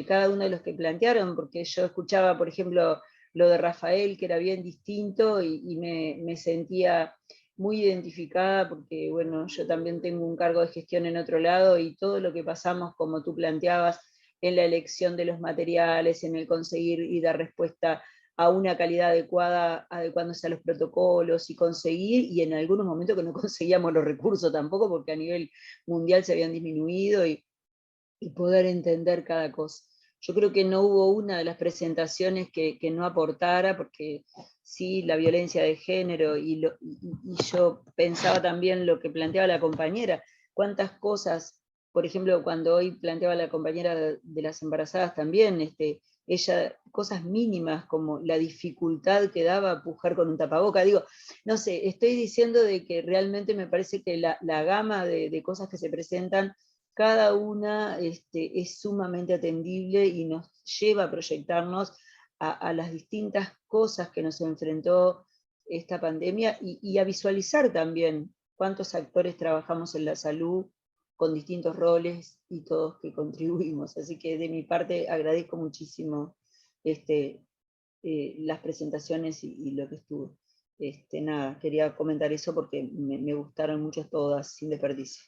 cada uno de los que plantearon, porque yo escuchaba, por ejemplo, lo de Rafael, que era bien distinto, y me sentía muy identificada, porque bueno, yo también tengo un cargo de gestión en otro lado, y todo lo que pasamos, como tú planteabas, en la elección de los materiales, en el conseguir y dar respuesta a una calidad adecuada, adecuándose a los protocolos, y conseguir, y en algunos momentos que no conseguíamos los recursos tampoco, porque a nivel mundial se habían disminuido, y poder entender cada cosa. Yo creo que no hubo una de las presentaciones que no aportara, porque sí, la violencia de género, y yo pensaba también lo que planteaba la compañera, cuántas cosas, por ejemplo, cuando hoy planteaba la compañera de las embarazadas también, ella, cosas mínimas como la dificultad que daba pujar con un tapaboca, digo, no sé, estoy diciendo de que realmente me parece que la gama de cosas que se presentan, cada una es sumamente atendible, y nos lleva a proyectarnos a las distintas cosas que nos enfrentó esta pandemia, y a visualizar también cuántos actores trabajamos en la salud con distintos roles, y todos que contribuimos. Así que de mi parte agradezco muchísimo las presentaciones y lo que estuvo. Nada, quería comentar eso porque me gustaron mucho todas, sin desperdicio.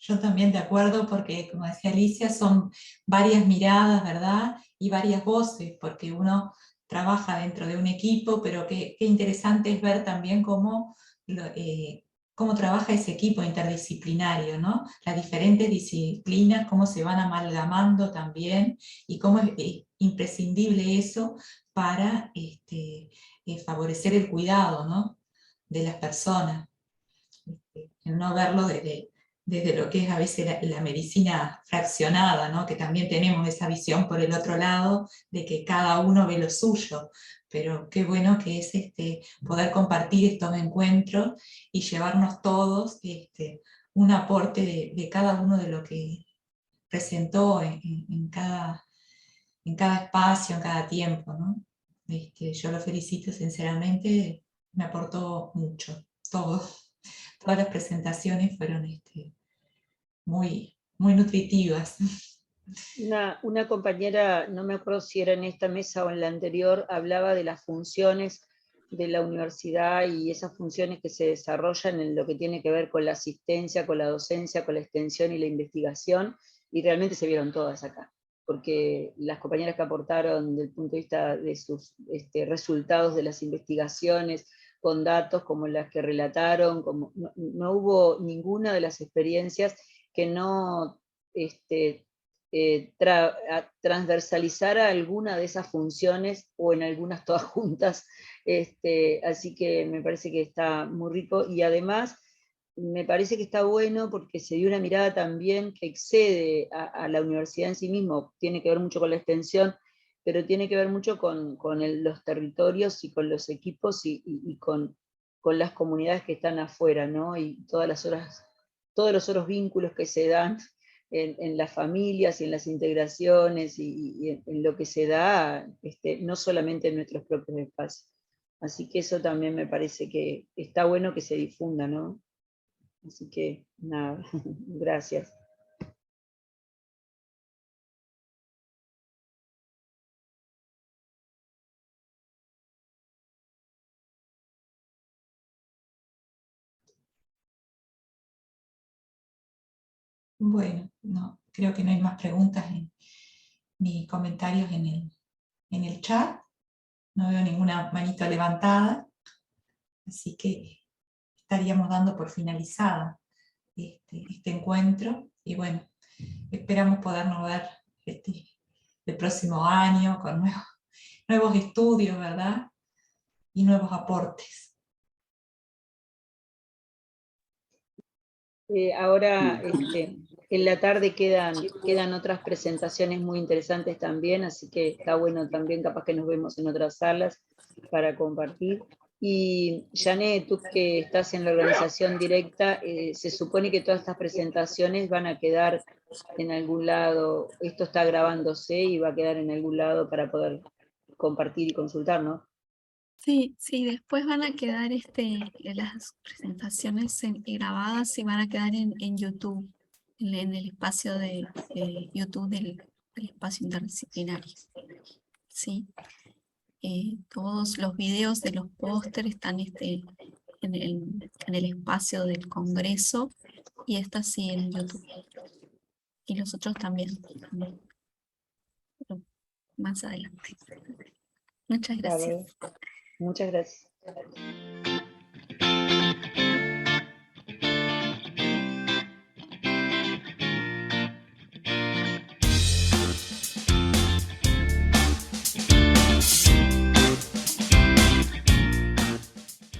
Yo también de acuerdo, porque como decía Alicia, son varias miradas, ¿verdad? Y varias voces, porque uno trabaja dentro de un equipo, pero qué interesante es ver también cómo trabaja ese equipo interdisciplinario, ¿no? Las diferentes disciplinas, cómo se van amalgamando también, y cómo es imprescindible eso para favorecer el cuidado, ¿no?, de las personas. No verlo desde lo que es a veces la medicina fraccionada, ¿no?, que también tenemos esa visión por el otro lado, de que cada uno ve lo suyo, pero qué bueno que es poder compartir estos encuentros y llevarnos todos un aporte de cada uno de lo que presentó en cada espacio, en cada tiempo, ¿no? Yo lo felicito sinceramente, me aportó mucho, todo. Todas las presentaciones fueron muy, muy nutritivas. Una compañera, no me acuerdo si era en esta mesa o en la anterior, hablaba de las funciones de la universidad y esas funciones que se desarrollan en lo que tiene que ver con la asistencia, con la docencia, con la extensión y la investigación, y realmente se vieron todas acá, porque las compañeras que aportaron desde el punto de vista de sus resultados de las investigaciones, con datos como las que relataron, no hubo ninguna de las experiencias que no transversalizara alguna de esas funciones, o en algunas todas juntas. Así que me parece que está muy rico, y además me parece que está bueno porque se dio una mirada también que excede a la universidad en sí mismo, tiene que ver mucho con la extensión, pero tiene que ver mucho con los territorios y con los equipos y con las comunidades que están afuera, ¿no? Y todos los otros vínculos que se dan en las familias y en las integraciones y en lo que se da, no solamente en nuestros propios espacios. Así que eso también me parece que está bueno que se difunda, ¿no? Así que nada, gracias. Bueno, no, creo que no hay más preguntas ni comentarios en el chat. No veo ninguna manito levantada, así que estaríamos dando por finalizada este encuentro, y bueno, esperamos podernos ver el próximo año con nuevos estudios, ¿verdad? Y nuevos aportes. Ahora en la tarde quedan otras presentaciones muy interesantes también, así que está bueno también, capaz que nos vemos en otras salas para compartir. Y Janet, tú que estás en la organización directa, se supone que todas estas presentaciones van a quedar en algún lado, esto está grabándose y va a quedar en algún lado para poder compartir y consultar, ¿no? Sí, sí, después van a quedar las presentaciones grabadas y van a quedar en YouTube, en el espacio de YouTube del espacio interdisciplinario. Sí. Todos los videos de los pósteres están en el espacio del Congreso, y esta sí en YouTube. Y los otros también, pero más adelante. Muchas gracias. Vale. Muchas gracias.